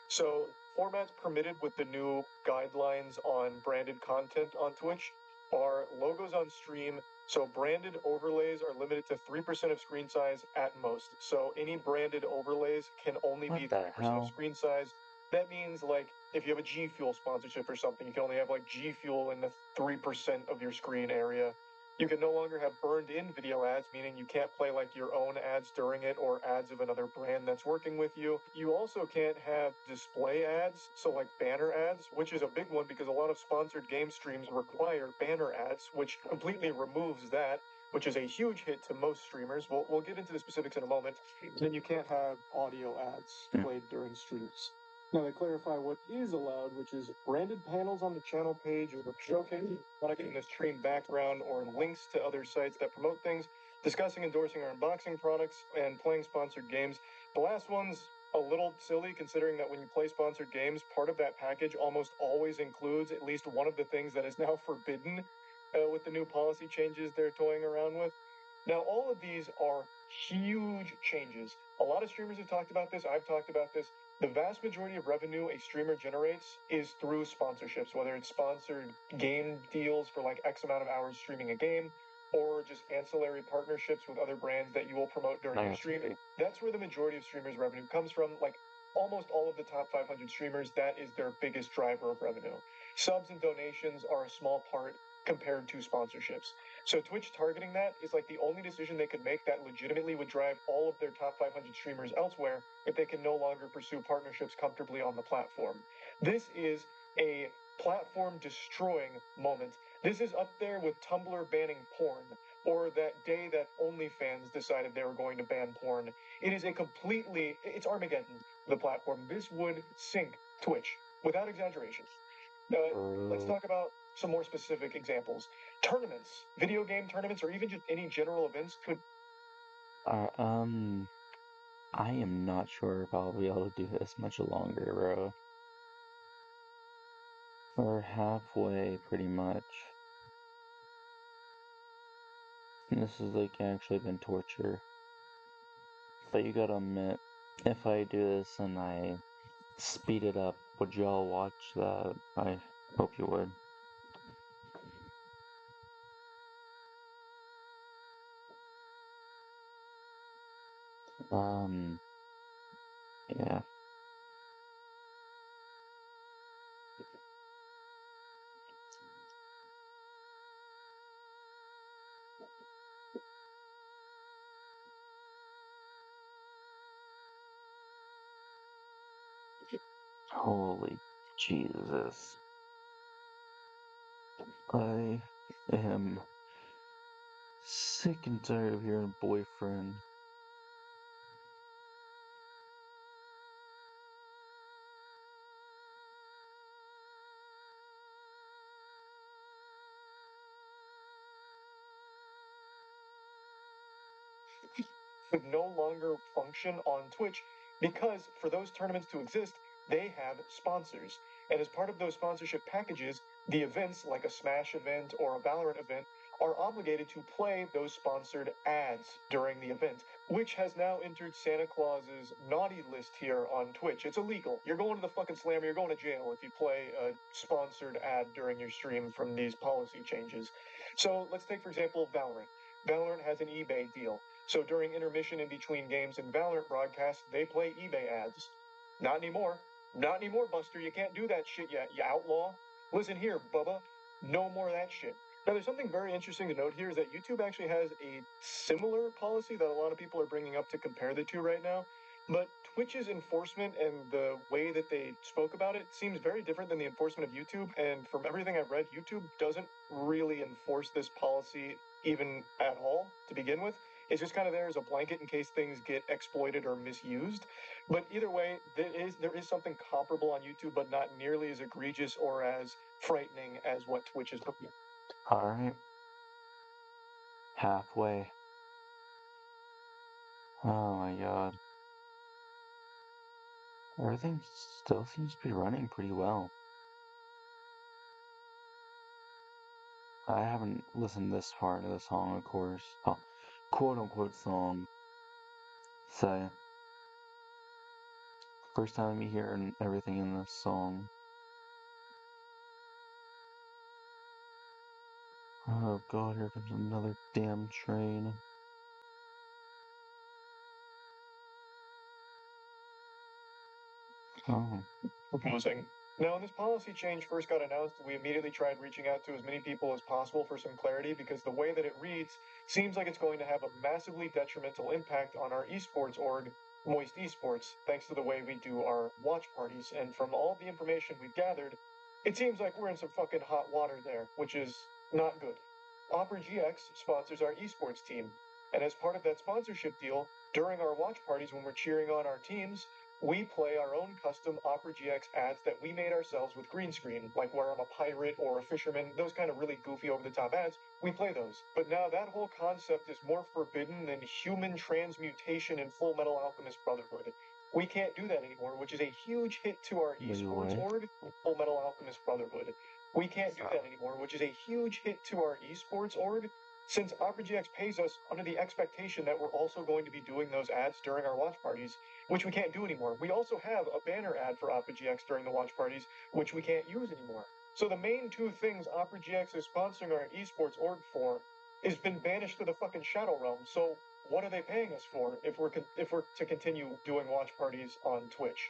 So formats permitted with the new guidelines on branded content on Twitch are logos on stream. So branded overlays are limited to 3% of screen size at most. So any branded overlays can only be 3% of screen size. That means, like, if you have a G Fuel sponsorship or something, you can only have, like, G Fuel in the 3% of your screen area. You can no longer have burned-in video ads, meaning you can't play, like, your own ads during it or ads of another brand that's working with you. You also can't have display ads, so, like, banner ads, which is a big one because a lot of sponsored game streams require banner ads, which completely removes that, which is a huge hit to most streamers. We'll get into the specifics in a moment. Then you can't have audio ads played during streams. Now they clarify what is allowed, which is branded panels on the channel page or showcasing product in the stream background or links to other sites that promote things, discussing, endorsing, or unboxing products, and playing sponsored games. The last one's a little silly considering that when you play sponsored games, part of that package almost always includes at least one of the things that is now forbidden with the new policy changes they're toying around with. Now, all of these are huge changes. A lot of streamers have talked about this. I've talked about this. The vast majority of revenue a streamer generates is through sponsorships, whether it's sponsored game deals for like X amount of hours streaming a game, or just ancillary partnerships with other brands that you will promote during your stream. That's where the majority of streamers' revenue comes from. Like almost all of the top 500 streamers, that is their biggest driver of revenue. Subs and donations are a small part compared to sponsorships. So Twitch targeting that is like the only decision they could make that legitimately would drive all of their top 500 streamers elsewhere if they can no longer pursue partnerships comfortably on the platform. This is a platform destroying moment. This is up there with Tumblr banning porn, or that day that OnlyFans decided they were going to ban porn. It is it's Armageddon, the platform. This would sink Twitch, without exaggeration. Let's talk about some more specific examples. Tournaments, video game tournaments, or even just any general events could. I am not sure if I'll be able to do this much longer, bro. We're halfway, pretty much. And this has, like, actually been torture. But you gotta admit, if I do this and I speed it up, would y'all watch that? I hope you would. Yeah. Holy Jesus. I am sick and tired of hearing boyfriend. Would no longer function on Twitch because for those tournaments to exist, they have sponsors. And as part of those sponsorship packages, the events like a Smash event or a Valorant event are obligated to play those sponsored ads during the event, which has now entered Santa Claus's naughty list here on Twitch. It's illegal. You're going to the fucking slammer, you're going to jail if you play a sponsored ad during your stream from these policy changes. So let's take, for example, Valorant. Valorant has an eBay deal. So during intermission in between games and Valorant broadcasts, they play eBay ads. Not anymore. Not anymore, Buster. You can't do that shit yet, you outlaw. Listen here, Bubba. No more of that shit. Now, there's something very interesting to note here is that YouTube actually has a similar policy that a lot of people are bringing up to compare the two right now. But Twitch's enforcement and the way that they spoke about it seems very different than the enforcement of YouTube. And from everything I've read, YouTube doesn't really enforce this policy even at all to begin with. It's just kind of there as a blanket in case things get exploited or misused. But either way, there is something comparable on YouTube, but not nearly as egregious or as frightening as what Twitch is doing. Alright. Halfway. Oh my god. Everything still seems to be running pretty well. I haven't listened this far into the song, of course. Oh, quote-unquote song. So, first time me hearing everything in this song. Oh god, here comes another damn train. Oh. Proposing. Now, when this policy change first got announced, we immediately tried reaching out to as many people as possible for some clarity because the way that it reads seems like it's going to have a massively detrimental impact on our esports org, Moist Esports, thanks to the way we do our watch parties. And from all the information we've gathered, it seems like we're in some fucking hot water there, which is not good. Opera GX sponsors our esports team, and as part of that sponsorship deal, during our watch parties when we're cheering on our teams, we play our own custom Opera GX ads that we made ourselves with green screen, like where I'm a pirate or a fisherman, those kind of really goofy over the top ads. We play those. But now that whole concept is more forbidden than human transmutation in Full Metal Alchemist Brotherhood. We can't do that anymore, which is a huge hit to our esports org, Full Metal Alchemist Brotherhood. We can't do that anymore, which is a huge hit to our esports org, since Opera GX pays us under the expectation that we're also going to be doing those ads during our watch parties, which we can't do anymore. We also have a banner ad for Opera GX during the watch parties, which we can't use anymore. So the main two things Opera GX is sponsoring our esports org for has been banished to the fucking Shadow Realm. So what are they paying us for if we're to continue doing watch parties on Twitch?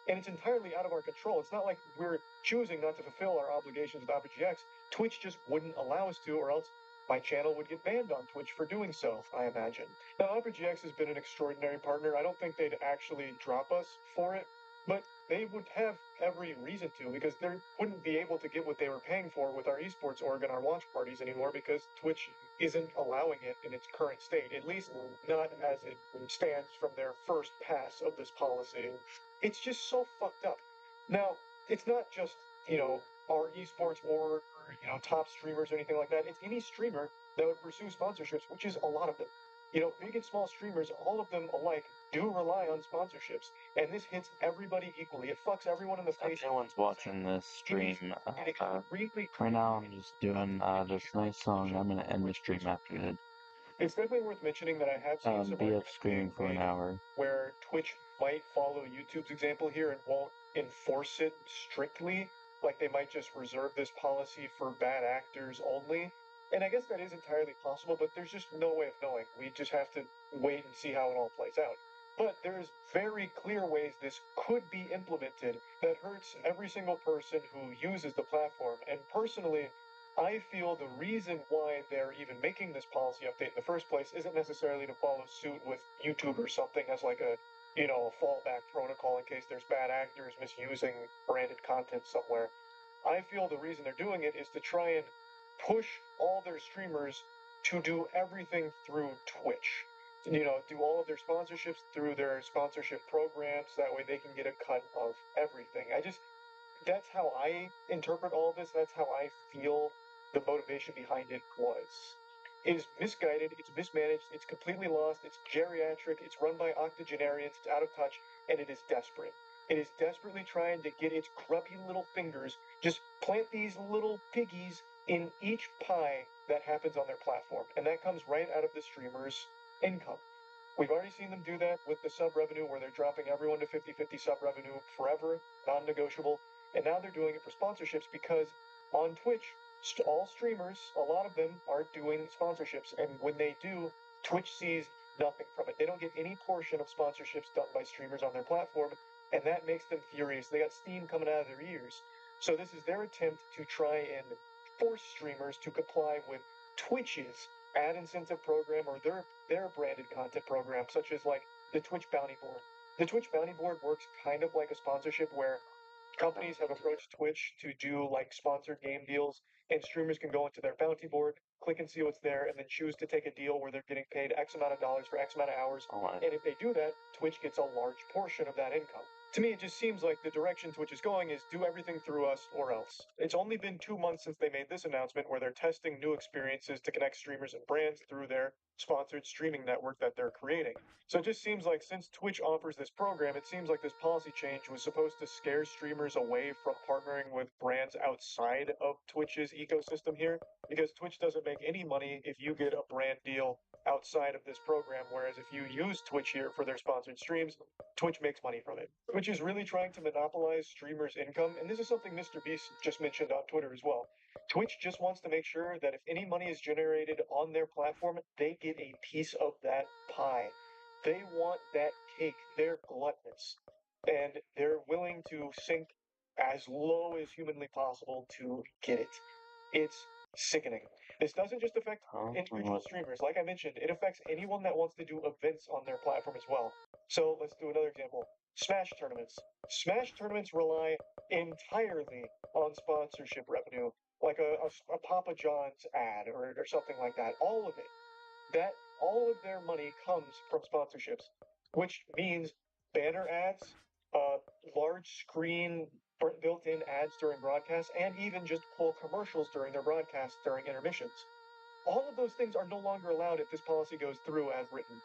And it's entirely out of our control. It's not like we're choosing not to fulfill our obligations with Opera GX. Twitch just wouldn't allow us to, or else my channel would get banned on Twitch for doing so, I imagine. Now, Opera GX has been an extraordinary partner. I don't think they'd actually drop us for it, but they would have every reason to, because they wouldn't be able to get what they were paying for with our esports org and our watch parties anymore, because Twitch isn't allowing it in its current state, at least not as it stands from their first pass of this policy. It's just so fucked up. Now, it's not just, our esports org or, top streamers or anything like that. It's any streamer that would pursue sponsorships, which is a lot of them. Big and small streamers, all of them alike, do rely on sponsorships, and this hits everybody equally. It fucks everyone in the face. Everyone's watching this stream. Right now I'm just doing this nice song. I'm gonna end the stream after this. It's definitely worth mentioning that I have seen some BF streaming for an hour. where Twitch might follow YouTube's example here and won't enforce it strictly. Like they might just reserve this policy for bad actors only. And I guess that is entirely possible, but there's just no way of knowing. We just have to wait and see how it all plays out. But there's very clear ways this could be implemented that hurts every single person who uses the platform. And personally, I feel the reason why they're even making this policy update in the first place isn't necessarily to follow suit with YouTube or something as like a fallback protocol in case there's bad actors misusing branded content somewhere. I feel the reason they're doing it is to try and push all their streamers to do everything through Twitch. Do all of their sponsorships through their sponsorship programs. That way they can get a cut of everything. That's how I interpret all of this. That's how I feel the motivation behind it was. It is misguided, it's mismanaged, it's completely lost, it's geriatric, it's run by octogenarians, it's out of touch, and it is desperate. It is desperately trying to get its grubby little fingers, just plant these little piggies in each pie that happens on their platform. And that comes right out of the streamer's income. We've already seen them do that with the sub revenue, where they're dropping everyone to 50-50 sub revenue forever, non negotiable. And now they're doing it for sponsorships because on Twitch, all streamers, a lot of them are doing sponsorships. And when they do, Twitch sees nothing from it. They don't get any portion of sponsorships done by streamers on their platform. And that makes them furious. They got steam coming out of their ears. So this is their attempt to try and force streamers to comply with Twitch's ad incentive program or their branded content program, such as like the Twitch Bounty Board. The Twitch Bounty Board works kind of like a sponsorship where companies have approached Twitch to do like sponsored game deals, and streamers can go into their bounty board, click and see what's there, and then choose to take a deal where they're getting paid X amount of dollars for X amount of hours. And if they do that, Twitch gets a large portion of that income. To me, it just seems like the direction Twitch is going is do everything through us or else. It's only been 2 months since they made this announcement where they're testing new experiences to connect streamers and brands through their sponsored streaming network that they're creating. So it just seems like since Twitch offers this program, it seems like this policy change was supposed to scare streamers away from partnering with brands outside of Twitch's ecosystem here, because Twitch doesn't make any money if you get a brand deal outside of this program, whereas if you use Twitch here for their sponsored streams, Twitch makes money from it. Twitch is really trying to monopolize streamers' income, and this is something Mr. Beast just mentioned on Twitter as well. Twitch just wants to make sure that if any money is generated on their platform, they get a piece of that pie. They want that cake. They're gluttonous, and they're willing to sink as low as humanly possible to get it. It's sickening. This doesn't just affect individual streamers. Like I mentioned, it affects anyone that wants to do events on their platform as well. So let's do another example. Smash tournaments. Smash tournaments rely entirely on sponsorship revenue, like a Papa John's ad or something like that. All of it. All of their money comes from sponsorships, which means banner ads, large screen built-in ads during broadcasts, and even just full commercials during their broadcasts during intermissions. All of those things are no longer allowed if this policy goes through as written.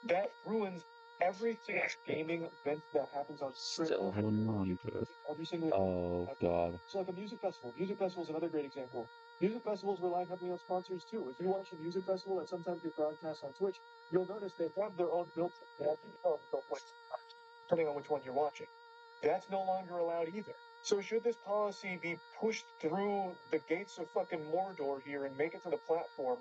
That ruins every single gaming event that happens on Still holding on to it. every single Oh, God. So like a music festival. Music festival is another great example. Music festivals rely heavily on sponsors too. If you watch a music festival that sometimes get broadcast on Twitch, you'll notice they have their own built-in depending on which one you're watching. That's no longer allowed either. So should this policy be pushed through the gates of fucking Mordor here and make it to the platform,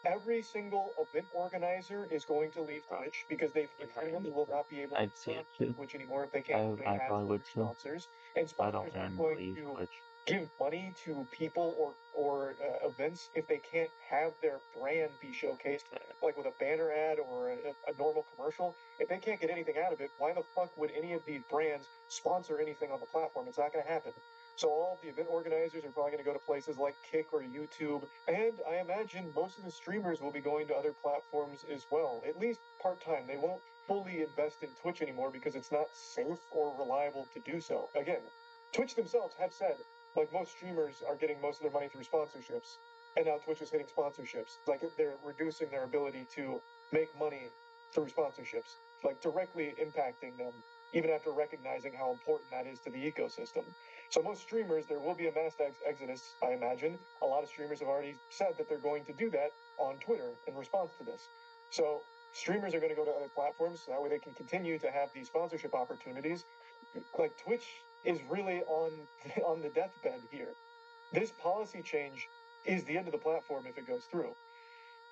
every single event organizer is going to leave Twitch because they will not be able to I'd see it too. Twitch anymore if they can't pay I ads probably for would their too. sponsors. And I don't sponsors aren't want to going leave to Twitch. give money to people or events if they can't have their brand be showcased, like with a banner ad or a normal commercial. If they can't get anything out of it, why the fuck would any of these brands sponsor anything on the platform? It's not going to happen. So all of the event organizers are probably going to go to places like Kick or YouTube, and I imagine most of the streamers will be going to other platforms as well, at least part-time. They won't fully invest in Twitch anymore because it's not safe or reliable to do so. Again, Twitch themselves have said, like, most streamers are getting most of their money through sponsorships, and now Twitch is hitting sponsorships. Like, they're reducing their ability to make money through sponsorships, like directly impacting them, even after recognizing how important that is to the ecosystem. So most streamers, there will be a mass exodus, I imagine. A lot of streamers have already said that they're going to do that on Twitter in response to this. So streamers are going to go to other platforms, so that way they can continue to have these sponsorship opportunities. Like, Twitch is really on the deathbed here. This policy change is the end of the platform if it goes through.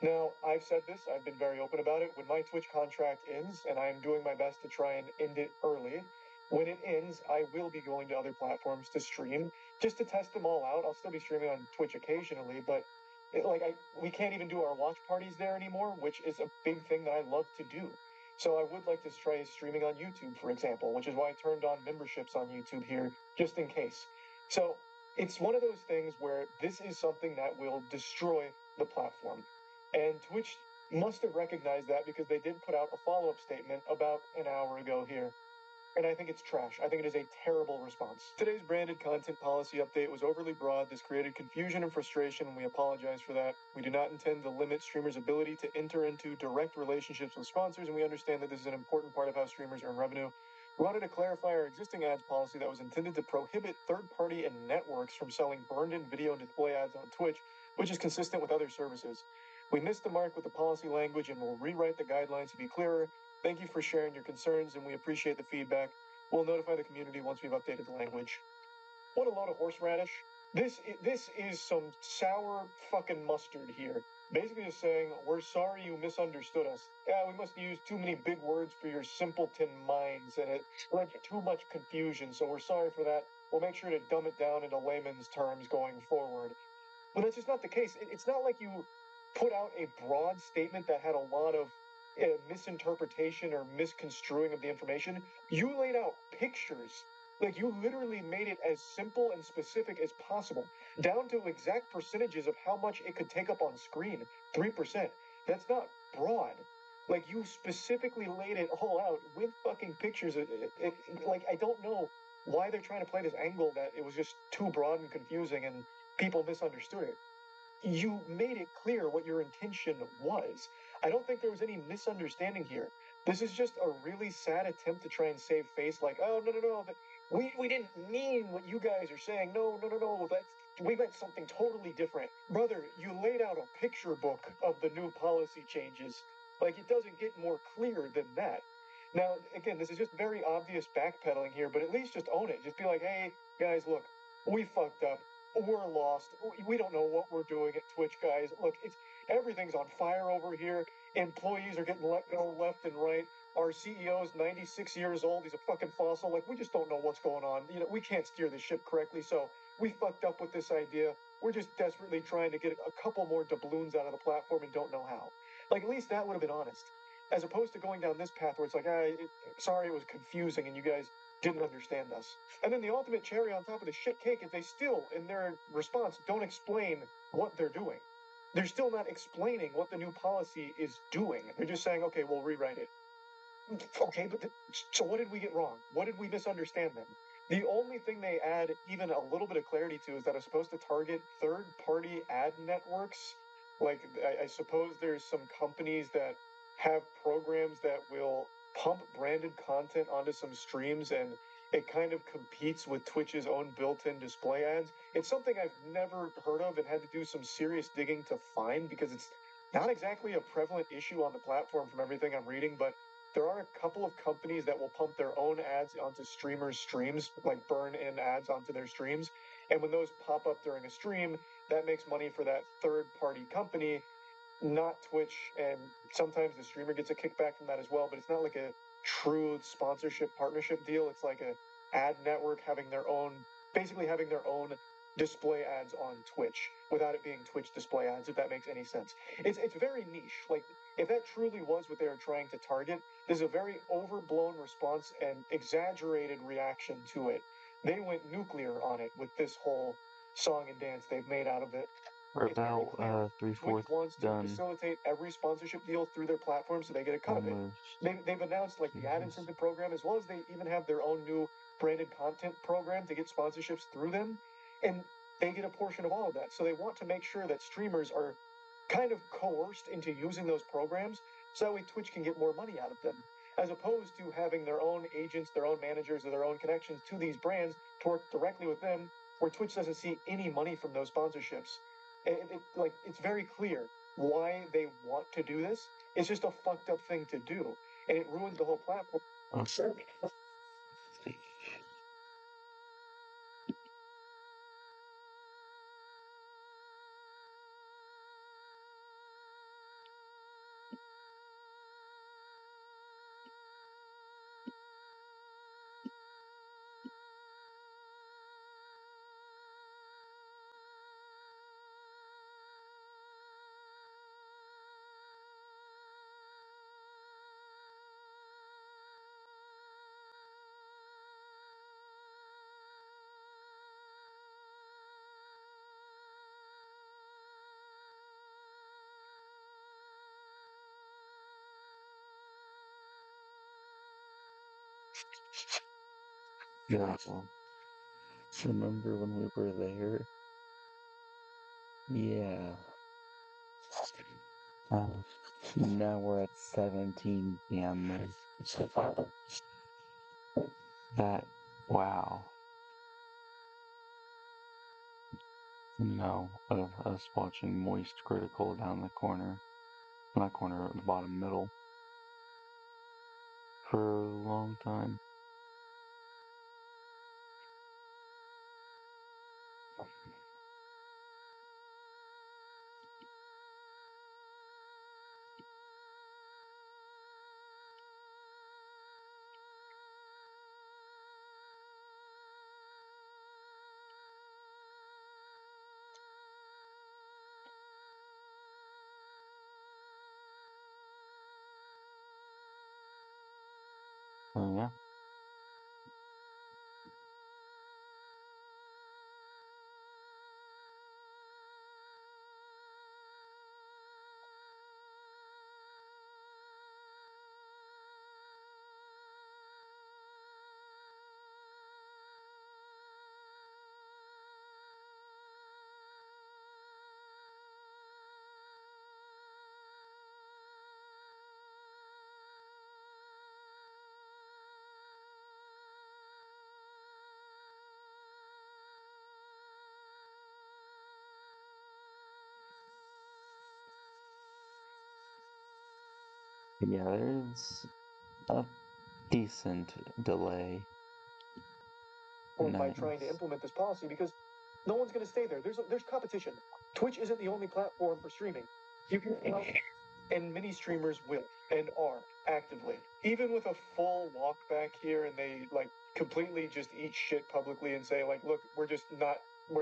Now, I've said this, I've been very open about it. When my Twitch contract ends, and I'm doing my best to try and end it early, when it ends, I will be going to other platforms to stream, just to test them all out. I'll still be streaming on Twitch occasionally, but we can't even do our watch parties there anymore, which is a big thing that I love to do. So I would like to try streaming on YouTube, for example, which is why I turned on memberships on YouTube here, just in case. So it's one of those things where this is something that will destroy the platform. And Twitch must have recognized that because they did put out a follow-up statement about an hour ago here. And I think it's trash. I think it is a terrible response. Today's branded content policy update was overly broad. This created confusion and frustration, and we apologize for that. We do not intend to limit streamers' ability to enter into direct relationships with sponsors, and we understand that this is an important part of how streamers earn revenue. We wanted to clarify our existing ads policy that was intended to prohibit third-party and networks from selling burned-in video and display ads on Twitch, which is consistent with other services. We missed the mark with the policy language and will rewrite the guidelines to be clearer. Thank you for sharing your concerns, and we appreciate the feedback. We'll notify the community once we've updated the language. What a load of horseradish. This is some sour fucking mustard here. Basically just saying, we're sorry you misunderstood us. Yeah, we must have used too many big words for your simpleton minds, and it led to too much confusion, so we're sorry for that. We'll make sure to dumb it down into layman's terms going forward. But that's just not the case. It's not like you put out a broad statement that had a lot of misinterpretation or misconstruing of the information. You laid out pictures Like, you literally made it as simple and specific as possible, down to exact percentages of how much it could take up on screen. 3%. That's not broad. Like, you specifically laid it all out with fucking pictures. Like, I don't know why they're trying to play this angle that it was just too broad and confusing and people misunderstood it. You made it clear what your intention was. I don't think there was any misunderstanding here. This is just a really sad attempt to try and save face, like, oh, no, we didn't mean what you guys are saying. No, we meant something totally different. Brother, you laid out a picture book of the new policy changes. Like, it doesn't get more clear than that. Now, again, this is just very obvious backpedaling here, but at least just own it. Just be like, hey, guys, look, we fucked up. We're lost. We don't know what we're doing at Twitch, guys. Look, everything's on fire over here. Employees are getting let go left and right. Our CEO's 96 years old. He's a fucking fossil. Like, we just don't know what's going on. You know, we can't steer the ship correctly, so we fucked up with this idea. We're just desperately trying to get a couple more doubloons out of the platform and don't know how. Like, at least that would have been honest. As opposed to going down this path where it's like, sorry, it was confusing and you guys didn't understand us. And then the ultimate cherry on top of the shit cake is they still, in their response, don't explain what they're doing. They're still not explaining what the new policy is doing. They're just saying, okay, we'll rewrite it. Okay, but so what did we get wrong? What did we misunderstand then? The only thing they add even a little bit of clarity to is that it's supposed to target third-party ad networks. Like, I suppose there's some companies that have programs that will pump branded content onto some streams, and it kind of competes with Twitch's own built-in display ads. It's something I've never heard of and had to do some serious digging to find, because it's not exactly a prevalent issue on the platform from everything I'm reading, but there are a couple of companies that will pump their own ads onto streamers' streams, like burn in ads onto their streams. And when those pop up during a stream, that makes money for that third party company, not Twitch. And sometimes the streamer gets a kickback from that as well, but it's not like a true sponsorship partnership deal. It's like a ad network basically having their own display ads on Twitch without it being Twitch display ads, if that makes any sense. It's very niche. Like, if that truly was what they were trying to target, there's a very overblown response and exaggerated reaction to it. They went nuclear on it with this whole song and dance they've made out of it. We're It's very about clear Twitch 3/4 wants to done. facilitate every sponsorship deal through their platform so they get a cut of it. Almost. They've announced like the ad Jesus. incentive program, as well as they even have their own new branded content program to get sponsorships through them. And they get a portion of all of that. So they want to make sure that streamers are kind of coerced into using those programs so that way Twitch can get more money out of them, as opposed to having their own agents, their own managers, or their own connections to these brands to work directly with them, where Twitch doesn't see any money from those sponsorships. It's very clear why they want to do this. It's just a fucked up thing to do, and it ruins the whole platform. Yeah. Remember when we were there? Yeah. Now we're at 17 p.m. That, wow. No, of us watching Moist Critical down the corner. Not corner, the bottom middle. For a long time. Oh, yeah. Yeah, there's a decent delay. By trying to implement this policy because no one's going to stay there. There's competition. Twitch isn't the only platform for streaming. You can and many streamers will and are actively. Even with a full walk back here and they like completely just eat shit publicly and say like, look, we're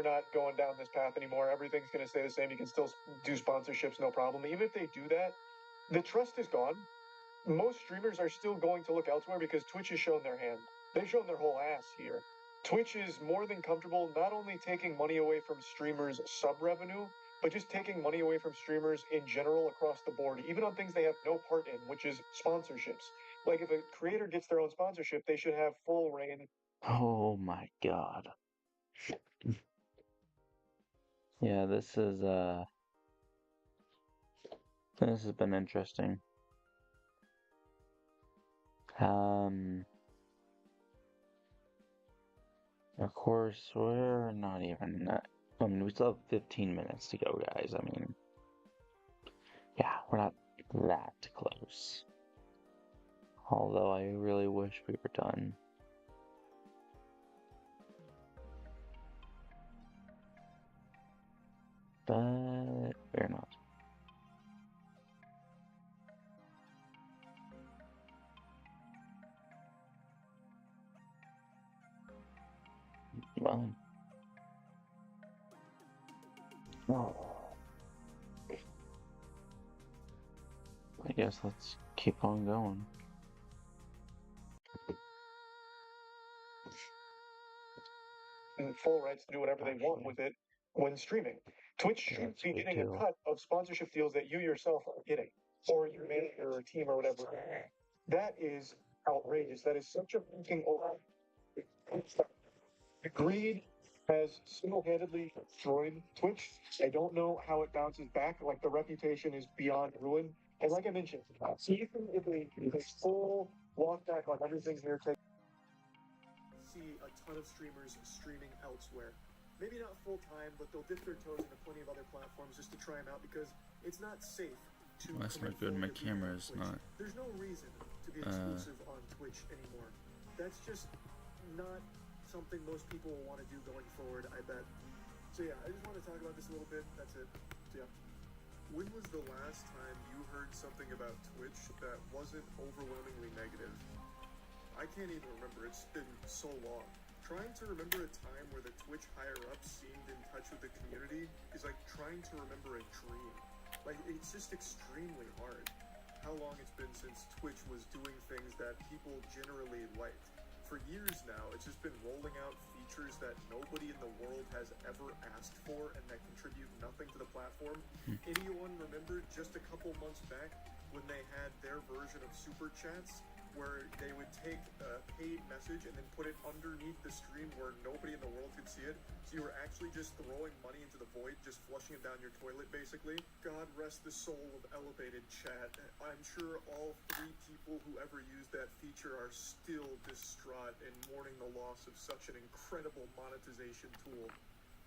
not going down this path anymore. Everything's going to stay the same. You can still do sponsorships, no problem. Even if they do that, the trust is gone. Most streamers are still going to look elsewhere because Twitch has shown their hand. They've shown their whole ass here. Twitch is more than comfortable not only taking money away from streamers' sub revenue, but just taking money away from streamers in general across the board, even on things they have no part in, which is sponsorships. Like if a creator gets their own sponsorship, they should have full reign. Oh my god. Yeah, this has been interesting. Of course, we're not even that. I mean, we still have 15 minutes to go, guys. I mean, yeah, we're not that close. Although I really wish we were done. But we're not. Well, I guess let's keep on going. And full rights to do whatever they want with it when streaming. Twitch should be getting a cut of sponsorship deals that you yourself are getting, or your manager or team or whatever. That is outrageous. That is such a fucking greed has single-handedly destroyed Twitch. I don't know how it bounces back. Like the reputation is beyond ruin. And like I mentioned, even if a full walk back on everything here takes. See a ton of streamers streaming elsewhere. Maybe not full time, but they'll dip their toes into plenty of other platforms just to try them out because it's not safe to. Well, that's not good. My camera is not. There's no reason to be exclusive on Twitch anymore. That's just not something most people will want to do going forward, I bet. So yeah, I just want to talk about this a little bit. That's it. So yeah. When was the last time you heard something about Twitch that wasn't overwhelmingly negative? I can't even remember. It's been so long. Trying to remember a time where the Twitch higher-ups seemed in touch with the community is like trying to remember a dream. Like, it's just extremely hard. How long it's been since Twitch was doing things that people generally liked. For years now, it's just been rolling out features that nobody in the world has ever asked for and that contribute nothing to the platform. Anyone remember just a couple months back when they had their version of Super Chats where they would take a paid message and then put it underneath the stream where nobody in the world could see it. So you were actually just throwing money into the void, just flushing it down your toilet, basically. God rest the soul of Elevated Chat. I'm sure all 3 people who ever used that feature are still distraught and mourning the loss of such an incredible monetization tool.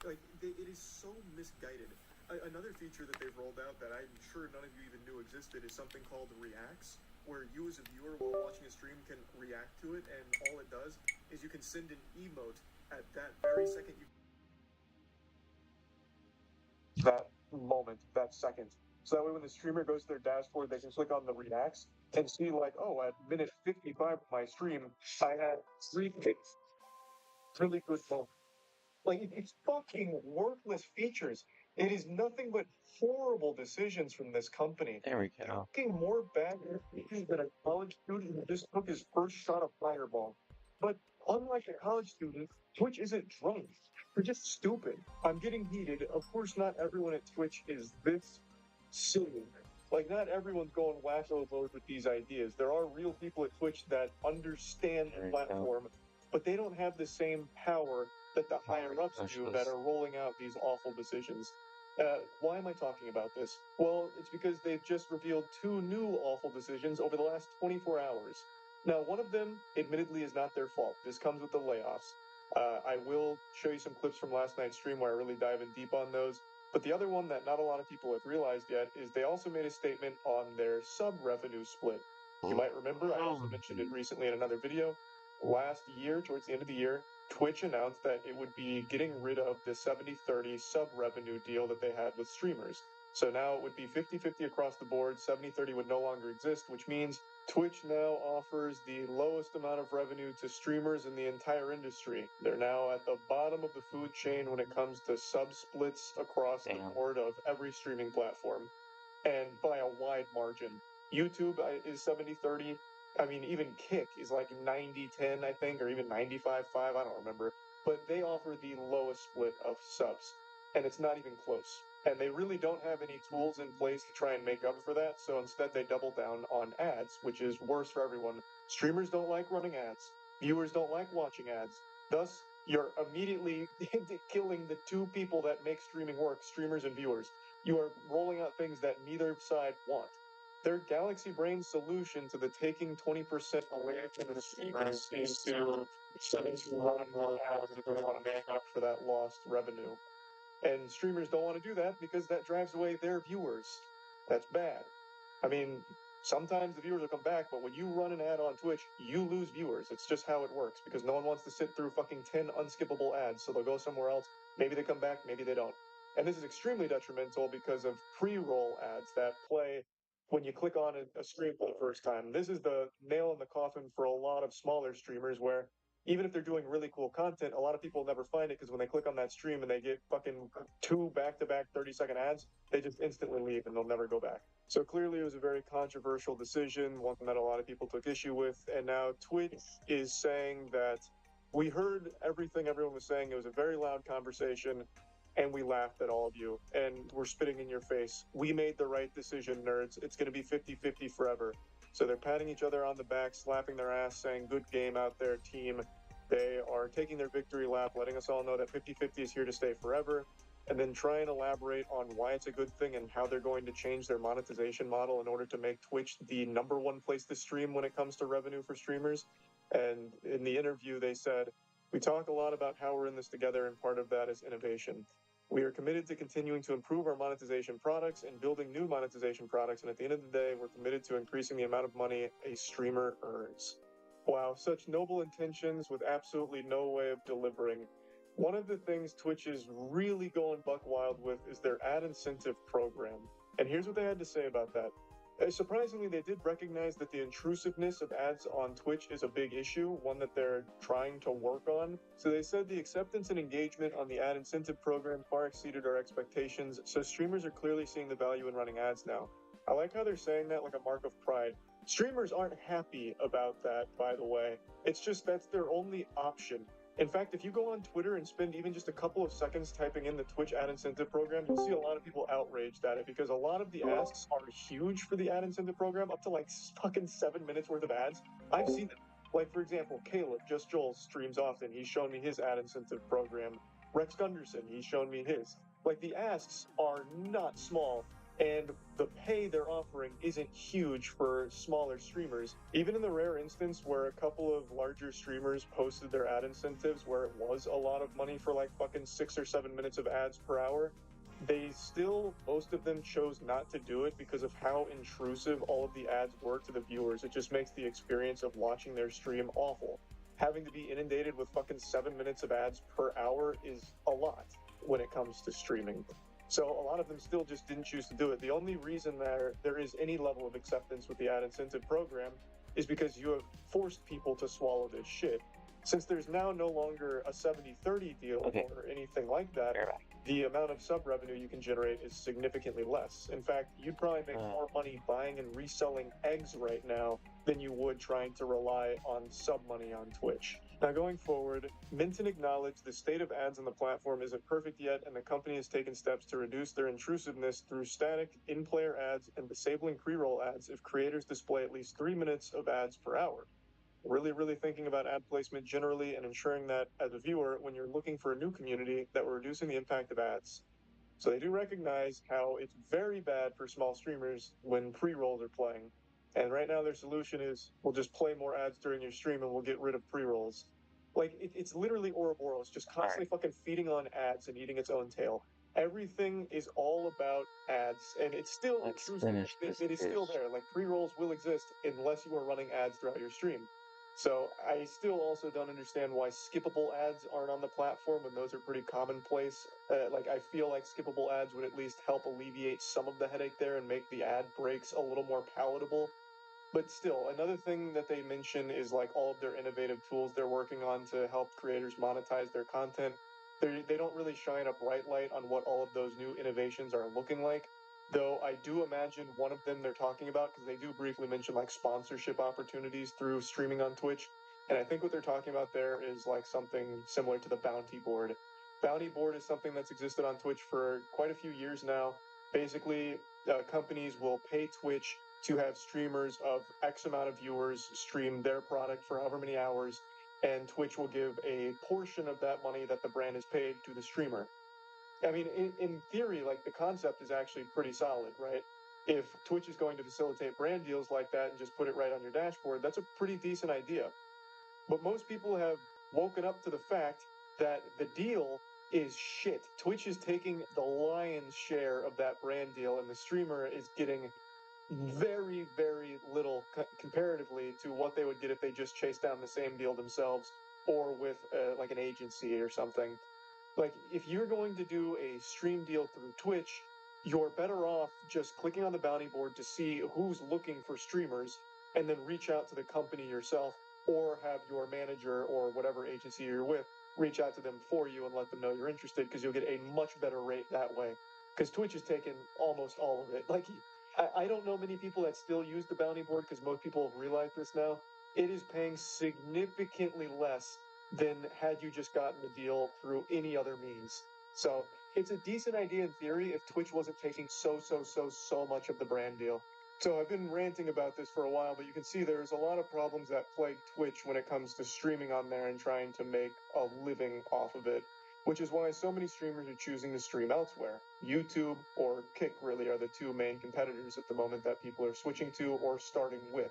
Like, it is so misguided. Another feature that they've rolled out that I'm sure none of you even knew existed is something called Reacts, where you as a viewer while watching a stream can react to it, and all it does is you can send an emote at that very second that moment, that second. So that way when the streamer goes to their dashboard, they can click on the reacts and see like, oh, at minute 55 of my stream, I had 3 kicks. Really good moment. Like, it's fucking worthless features. It is nothing but horrible decisions from this company. There we go. Fucking more bad decisions than a college student who just took his first shot of Fireball. But unlike a college student, Twitch isn't drunk. They're just stupid. I'm getting heated. Of course, not everyone at Twitch is this silly. Like, not everyone's going wacko mode with these ideas. There are real people at Twitch that understand the platform, but they don't have the same power that the higher-ups do that are rolling out these awful decisions. Why am I talking about this? Well, it's because they've just revealed 2 new awful decisions over the last 24 hours. Now, one of them, admittedly, is not their fault. This comes with the layoffs. I will show you some clips from last night's stream where I really dive in deep on those. But the other one that not a lot of people have realized yet is they also made a statement on their sub-revenue split. You might remember, I also mentioned it recently in another video. Last year, towards the end of the year, Twitch announced that it would be getting rid of the 70-30 sub-revenue deal that they had with streamers. So now it would be 50-50 across the board, 70-30 would no longer exist, which means Twitch now offers the lowest amount of revenue to streamers in the entire industry. They're now at the bottom of the food chain when it comes to sub-splits across the board of every streaming platform, and by a wide margin. YouTube is 70-30. I mean, even Kick is like 90-10, I think, or even 95-5, I don't remember. But they offer the lowest split of subs, and it's not even close. And they really don't have any tools in place to try and make up for that, so instead they double down on ads, which is worse for everyone. Streamers don't like running ads. Viewers don't like watching ads. Thus, you're immediately killing the two people that make streaming work, streamers and viewers. You are rolling out things that neither side want. Their Galaxy Brain solution to the taking 20% away from the streamers is to start to run more ads if they want to make up for that lost revenue. And streamers don't want to do that because that drives away their viewers. That's bad. I mean, sometimes the viewers will come back, but when you run an ad on Twitch, you lose viewers. It's just how it works because no one wants to sit through fucking 10 unskippable ads, so they'll go somewhere else. Maybe they come back, maybe they don't. And this is extremely detrimental because of pre-roll ads that play when you click on a stream for the first time. This is the nail in the coffin for a lot of smaller streamers where even if they're doing really cool content, a lot of people never find it because when they click on that stream and they get fucking 2 back-to-back 30-second ads, they just instantly leave and they'll never go back. So clearly it was a very controversial decision, one that a lot of people took issue with, and now Twitch is saying that we heard everything everyone was saying. It was a very loud conversation, and we laughed at all of you, and we're spitting in your face. We made the right decision, nerds. It's going to be 50-50 forever. So they're patting each other on the back, slapping their ass, saying, good game out there, team. They are taking their victory lap, letting us all know that 50-50 is here to stay forever, and then try and elaborate on why it's a good thing and how they're going to change their monetization model in order to make Twitch the #1 place to stream when it comes to revenue for streamers. And in the interview, they said, we talk a lot about how we're in this together, and part of that is innovation. We are committed to continuing to improve our monetization products and building new monetization products. And at the end of the day, we're committed to increasing the amount of money a streamer earns. Wow, such noble intentions with absolutely no way of delivering. One of the things Twitch is really going buck wild with is their ad incentive program. And here's what they had to say about that. Surprisingly, they did recognize that the intrusiveness of ads on Twitch is a big issue, one that they're trying to work on. So they said the acceptance and engagement on the ad incentive program far exceeded our expectations, so streamers are clearly seeing the value in running ads now. I like how they're saying that like a mark of pride. Streamers aren't happy about that, by the way. It's just that's their only option. In fact, if you go on Twitter and spend even just a couple of seconds typing in the Twitch ad incentive program, you'll see a lot of people outraged at it because a lot of the asks are huge for the ad incentive program, up to like fucking 7 minutes worth of ads. I've seen it. Like, for example, Caleb, Just Joel, streams often. He's shown me his ad incentive program. Rex Gunderson, he's shown me his. Like, the asks are not small, and the pay they're offering isn't huge for smaller streamers. Even in the rare instance where a couple of larger streamers posted their ad incentives where it was a lot of money for like fucking 6 or 7 minutes of ads per hour, they still, most of them chose not to do it because of how intrusive all of the ads were to the viewers. It just makes the experience of watching their stream awful. Having to be inundated with fucking 7 minutes of ads per hour is a lot when it comes to streaming. So a lot of them still just didn't choose to do it. The only reason there is any level of acceptance with the ad incentive program is because you have forced people to swallow this shit. Since there's now no longer a 70-30 deal or anything like that, the amount of sub revenue you can generate is significantly less. In fact, you'd probably make more money buying and reselling eggs right now than you would trying to rely on sub money on Twitch. Now, going forward, Minton acknowledged the state of ads on the platform isn't perfect yet, and the company has taken steps to reduce their intrusiveness through static in-player ads and disabling pre-roll ads if creators display at least 3 minutes of ads per hour. Really thinking about ad placement generally and ensuring that, as a viewer, when you're looking for a new community, that we're reducing the impact of ads. So they do recognize how it's very bad for small streamers when pre-rolls are playing. And right now their solution is, we'll just play more ads during your stream and we'll get rid of pre-rolls. Like, it's literally Ouroboros, just constantly fucking feeding on ads and eating its own tail. everything is all about ads, and it's still Let's true. finish this It is still fish. there. Like pre-rolls will exist unless you are running ads throughout your stream. So I still also don't understand why skippable ads aren't on the platform when those are pretty commonplace. Like I feel like skippable ads would at least help alleviate some of the headache there and make the ad breaks a little more palatable. But still, another thing that they mention is like all of their innovative tools they're working on to help creators monetize their content. They don't really shine a bright light on what all of those new innovations are looking like. Though I do imagine one of them they're talking about, because they do briefly mention like sponsorship opportunities through streaming on Twitch. And I think what they're talking about there is like something similar to the bounty board. Bounty board is something that's existed on Twitch for quite a few years now. Basically, companies will pay Twitch to have streamers of X amount of viewers stream their product for however many hours, and Twitch will give a portion of that money that the brand is paid to the streamer. I mean, in theory, like the concept is actually pretty solid, right? If Twitch is going to facilitate brand deals like that and just put it right on your dashboard, that's a pretty decent idea. But most people have woken up to the fact that the deal is shit. Twitch is taking the lion's share of that brand deal, and the streamer is getting very, very little comparatively to what they would get if they just chased down the same deal themselves or with like an agency or something. Like if you're going to do a stream deal through Twitch, you're better off just clicking on the bounty board to see who's looking for streamers and then reach out to the company yourself or have your manager or whatever agency you're with reach out to them for you and let them know you're interested, because you'll get a much better rate that way. Because Twitch has taken almost all of it. Like I don't know many people that still use the bounty board, because most people have realized this now. It is paying significantly less than had you just gotten the deal through any other means. So it's a decent idea in theory if Twitch wasn't taking so much of the brand deal. So I've been ranting about this for a while, but you can see there's a lot of problems that plague Twitch when it comes to streaming on there and trying to make a living off of it, which is why so many streamers are choosing to stream elsewhere. YouTube or Kick really are the two main competitors at the moment that people are switching to or starting with.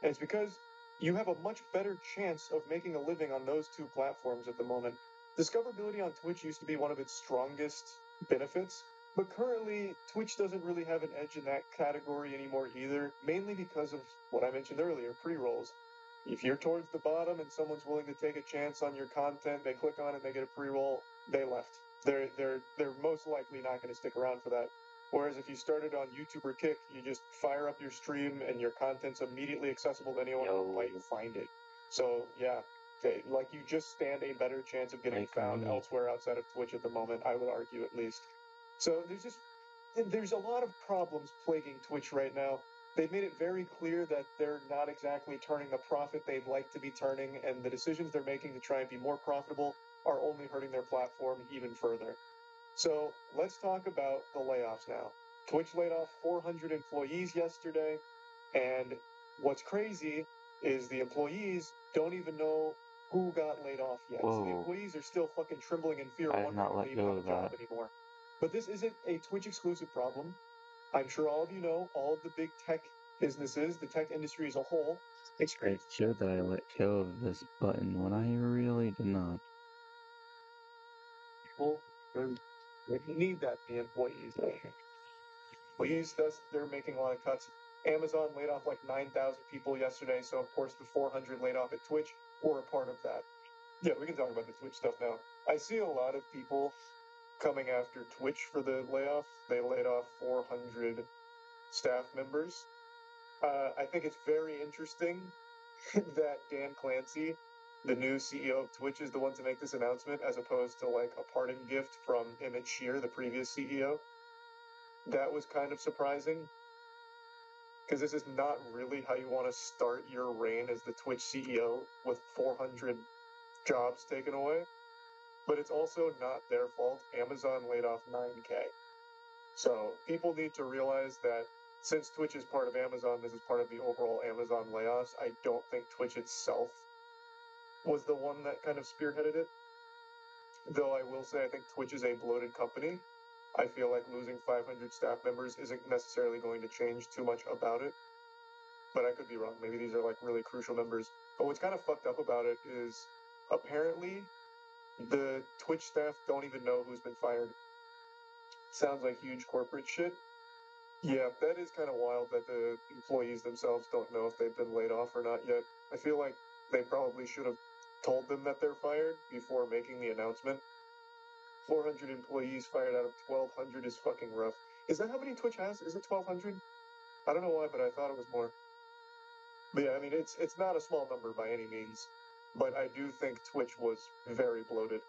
And it's because you have a much better chance of making a living on those two platforms at the moment. Discoverability on Twitch used to be one of its strongest benefits, but currently Twitch doesn't really have an edge in that category anymore either, mainly because of what I mentioned earlier, pre-rolls. If you're towards the bottom and someone's willing to take a chance on your content, they click on it, they get a pre-roll, they left. They're most likely not going to stick around for that. Whereas if you started on YouTube or Kick, you just fire up your stream and your content's immediately accessible to anyone who might find it. So yeah, like you just stand a better chance of getting Like found me. elsewhere outside of Twitch at the moment, I would argue at least. So there's a lot of problems plaguing Twitch right now. They've made it very clear that they're not exactly turning the profit they'd like to be turning, and the decisions they're making to try and be more profitable are only hurting their platform even further. So let's talk about the layoffs now. Twitch laid off 400 employees yesterday, and what's crazy is the employees don't even know who got laid off yet. So the Whoa. employees are still fucking trembling in fear, I have wondering not if let they even go have a of job that. anymore. But this isn't a Twitch exclusive problem. I'm sure all of you know, all of the big tech businesses, the tech industry as a whole, It showed that I let go of this button when I really did not. people need that the employees. Employees, thus they're making a lot of cuts. Amazon laid off like 9,000 people yesterday, so of course the 400 laid off at Twitch were a part of that. Yeah, we can talk about the Twitch stuff now. I see a lot of people coming after Twitch for the layoff. They laid off 400 staff members. I think it's very interesting that Dan Clancy, the new CEO of Twitch, is the one to make this announcement, as opposed to like a parting gift from Emmett Shear, the previous CEO. That was kind of surprising, because this is not really how you want to start your reign as the Twitch CEO with 400 jobs taken away. But it's also not their fault. Amazon laid off 9K. So people need to realize that since Twitch is part of Amazon, this is part of the overall Amazon layoffs. I don't think Twitch itself was the one that kind of spearheaded it. Though I will say I think Twitch is a bloated company. I feel like losing 500 staff members isn't necessarily going to change too much about it. But I could be wrong. Maybe these are like really crucial members. But what's kind of fucked up about it is apparently the Twitch staff don't even know who's been fired. sounds like huge corporate shit. Yeah, that is kind of wild that the employees themselves don't know if they've been laid off or not yet. I feel like they probably should have told them that they're fired before making the announcement. 400 employees fired out of 1,200 is fucking rough. Is that how many Twitch has? Is it 1,200? I don't know why, but I thought it was more. But yeah, I mean, it's not a small number by any means, but I do think Twitch was very bloated.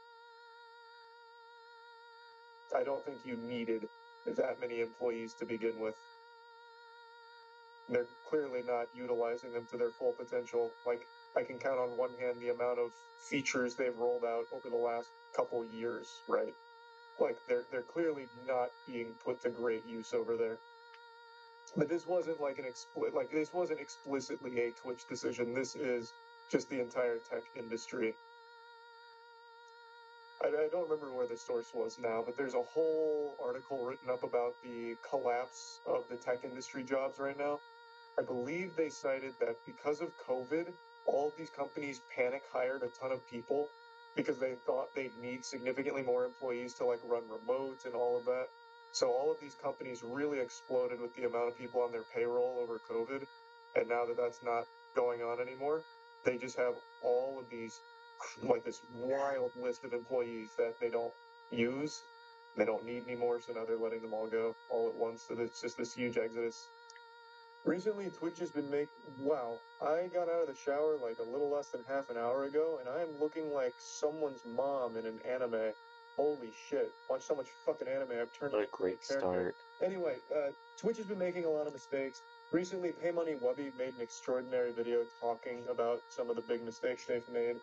I don't think you needed that many employees to begin with. They're clearly not utilizing them to their full potential. Like, I can count on one hand the amount of features they've rolled out over the last couple years, right? Like, they're clearly not being put to great use over there. But this wasn't like this wasn't explicitly a Twitch decision. This is just the entire tech industry. I don't remember where the source was now, but there's a whole article written up about the collapse of the tech industry jobs right now. I believe they cited that because of COVID, all of these companies panic hired a ton of people because they thought they'd need significantly more employees to like run remote and all of that. So all of these companies really exploded with the amount of people on their payroll over COVID. And now that that's not going on anymore, they just have all of these, like this wild list of employees that they don't use, they don't need anymore. So now they're letting them all go all at once. So it's just this huge exodus. Recently, Twitch has been wow, I got out of the shower like a little less than half an hour ago, and I am looking like someone's mom in an anime. Holy shit. Watch so much fucking anime, I've turned What a great start. Anyway, Twitch has been making a lot of mistakes. Recently, Paymoney Wubby made an extraordinary video talking about some of the big mistakes they've made.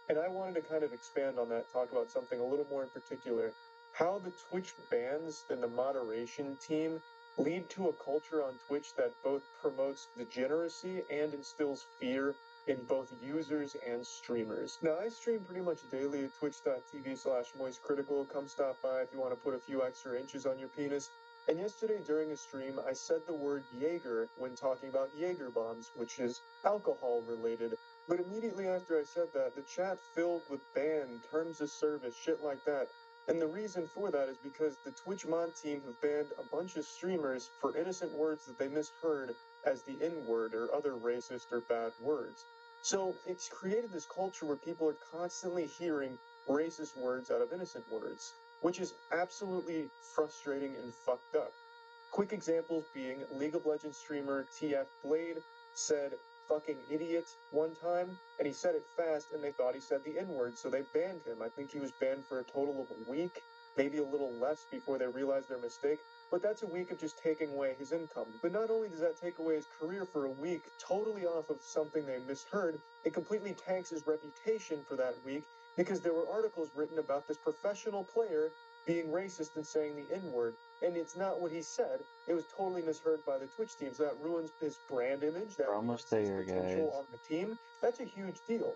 And I wanted to kind of expand on that, talk about something a little more in particular. How the Twitch bans and the moderation team lead to a culture on Twitch that both promotes degeneracy and instills fear in both users and streamers. Now, I stream pretty much daily at twitch.tv/moistcritical. Come stop by if you want to put a few extra inches on your penis. And yesterday during a stream, I said the word Jaeger when talking about Jaeger bombs, which is alcohol related. But immediately after I said that, the chat filled with ban, terms of service, shit like that. And the reason for that is because the Twitch mod team have banned a bunch of streamers for innocent words that they misheard as the N-word or other racist or bad words. So it's created this culture where people are constantly hearing racist words out of innocent words, which is absolutely frustrating and fucked up. Quick examples being League of Legends streamer TF Blade said fucking idiot one time, and he said it fast, and they thought he said the N-word, so they banned him. I think he was banned for a total of a week, maybe a little less before they realized their mistake, but that's a week of just taking away his income. But not only does that take away his career for a week, totally off of something they misheard, it completely tanks his reputation for that week, because there were articles written about this professional player being racist and saying the N-word, and it's not what he said. It was totally misheard by the Twitch team, so that ruins his brand image, that We're ruins almost his there, potential guys. on the team. That's a huge deal.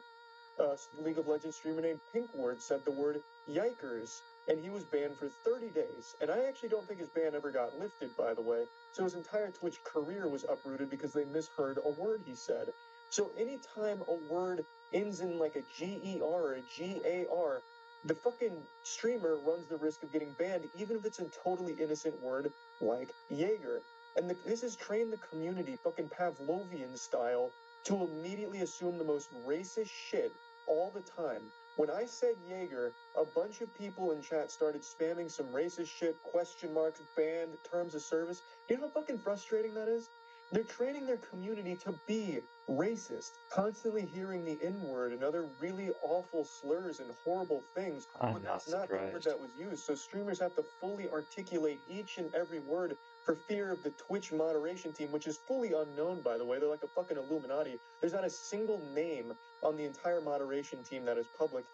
League of Legends streamer named Pinkward said the word yikers, and he was banned for 30 days. And I actually don't think his ban ever got lifted, by the way. So his entire Twitch career was uprooted because they misheard a word he said. So anytime a word ends in like a GER or a GAR, the fucking streamer runs the risk of getting banned, even if it's a totally innocent word like Jaeger. And this has trained the community, fucking Pavlovian style, to immediately assume the most racist shit all the time. When I said Jaeger, a bunch of people in chat started spamming some racist shit, question marks, banned, terms of service. You know how fucking frustrating that is? They're training their community to be racist, constantly hearing the N-word and other really awful slurs and horrible things. I'm But not that's not the word surprised. that was used. So streamers have to fully articulate each and every word for fear of the Twitch moderation team, which is fully unknown, by the way. They're like a fucking Illuminati. There's not a single name on the entire moderation team that is public.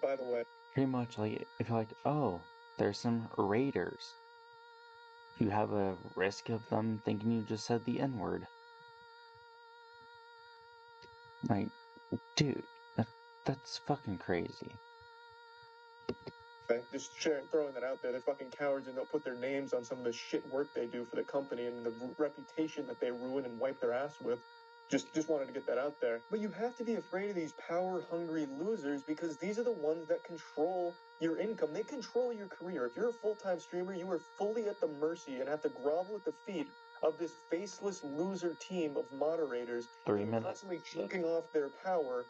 By the way, Pretty much like, if you're like, oh, there's some raiders, you have a risk of them thinking you just said the N-word. Like, dude, that's fucking crazy. just throwing that out there. They're fucking cowards, and they'll put their names on some of the shit work they do for the company and the reputation that they ruin and wipe their ass with. Just wanted to get that out there. But you have to be afraid of these power-hungry losers because these are the ones that control your income. They control your career. If you're a full-time streamer, you are fully at the mercy and have to grovel at the feet of this faceless loser team of moderators 3 minutes. constantly choking off their power,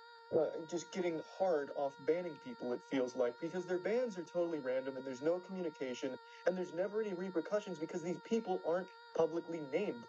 just getting hard off banning people, it feels like, because their bans are totally random and there's no communication and there's never any repercussions because these people aren't publicly named.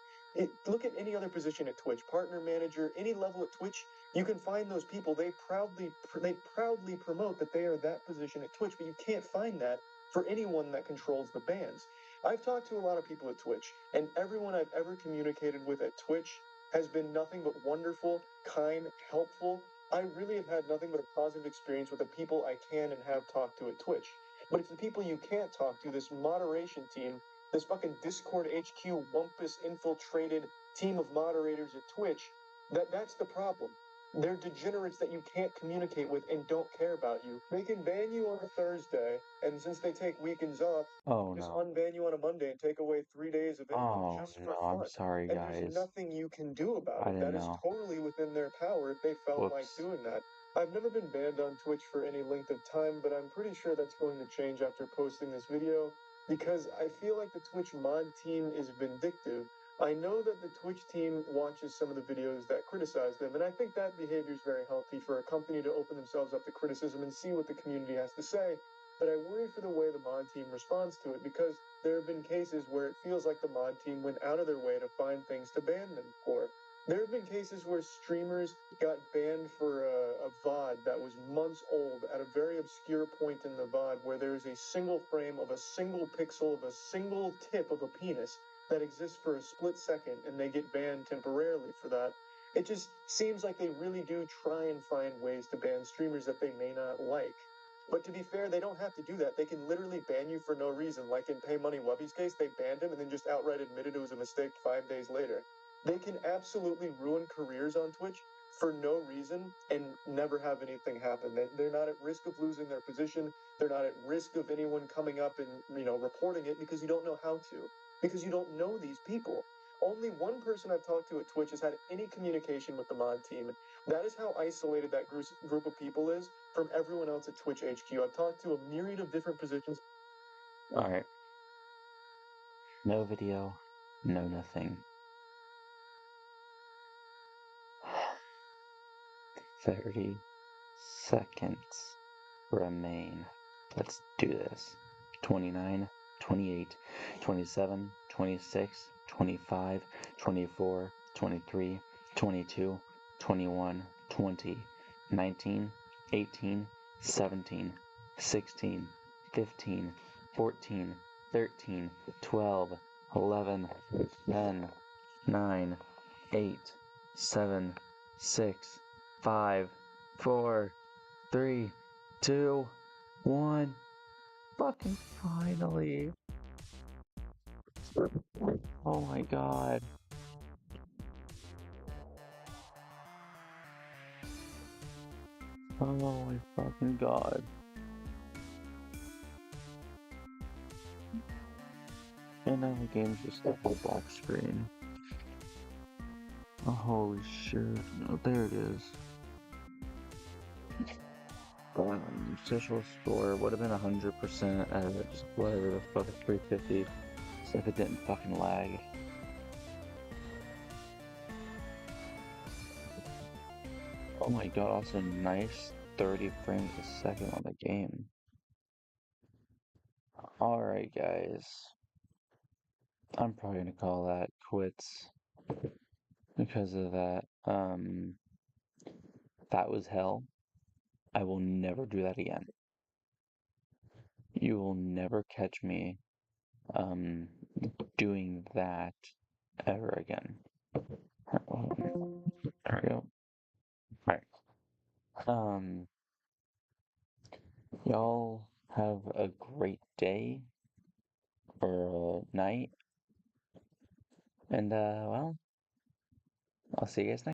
Look at any other position at Twitch, partner manager, any level at Twitch, you can find those people. They proudly promote that they are that position at Twitch, but you can't find that for anyone that controls the bans. I've talked to a lot of people at Twitch, and everyone I've ever communicated with at Twitch has been nothing but wonderful, kind, helpful. I really have had nothing but a positive experience with the people I can and have talked to at Twitch. But it's the people you can't talk to, this moderation team, this fucking Discord HQ wumpus infiltrated team of moderators at Twitch, that's the problem. They're degenerates that you can't communicate with and don't care about you. They can ban you on a Thursday, and since they take weekends off, Oh just no. unban you on a Monday and take away 3 days of income Oh just for no, fun. I'm sorry, And guys. there's nothing you can do about I it. didn't That is know. totally within their power if they felt like Whoops. doing that. I've never been banned on Twitch for any length of time, but I'm pretty sure that's going to change after posting this video, because I feel like the Twitch mod team is vindictive. I know that the Twitch team watches some of the videos that criticize them, and I think that behavior is very healthy for a company to open themselves up to criticism and see what the community has to say. But I worry for the way the mod team responds to it, because there have been cases where it feels like the mod team went out of their way to find things to ban them for. There have been cases where streamers got banned for a VOD that was months old at a very obscure point in the VOD where there's a single frame of a single pixel of a single tip of a penis that exists for a split second, and they get banned temporarily for that. It just seems like they really do try and find ways to ban streamers that they may not like. But to be fair, they don't have to do that. They can literally ban you for no reason. Like in Pay Money Wubby's case, they banned him and then just outright admitted it was a mistake 5 days later. They can absolutely ruin careers on Twitch for no reason and never have anything happen. They're not at risk of losing their position. They're not at risk of anyone coming up and, reporting it, because you don't know how to, because you don't know these people. Only one person I've talked to at Twitch has had any communication with the mod team. That is how isolated that group of people is from everyone else at Twitch HQ. I've talked to a myriad of different positions. Alright. No video, no nothing. 30 seconds remain. Let's do this. 29, 28, 27, 26, 25, 24, 23, 22, 21, 20, 19, 18, 17, 16, 15, 14, 13, 12, 11, 10, 9, 8, 7, 6, 5, 4, 3, 2, 1. Fucking finally. Oh my god. Oh my fucking god. And now the game's just a full black screen. Oh, holy shit. Oh, there it is. Official score would have been 100% at just whatever the fuck, 350 if it didn't fucking lag. Oh my god, also nice 30 frames a second on the game. Alright guys, I'm probably gonna call that quits because of that. That was hell. I will never do that again. You will never catch me doing that ever again. There we go. Alright. Y'all have a great day or night. And well, I'll see you guys next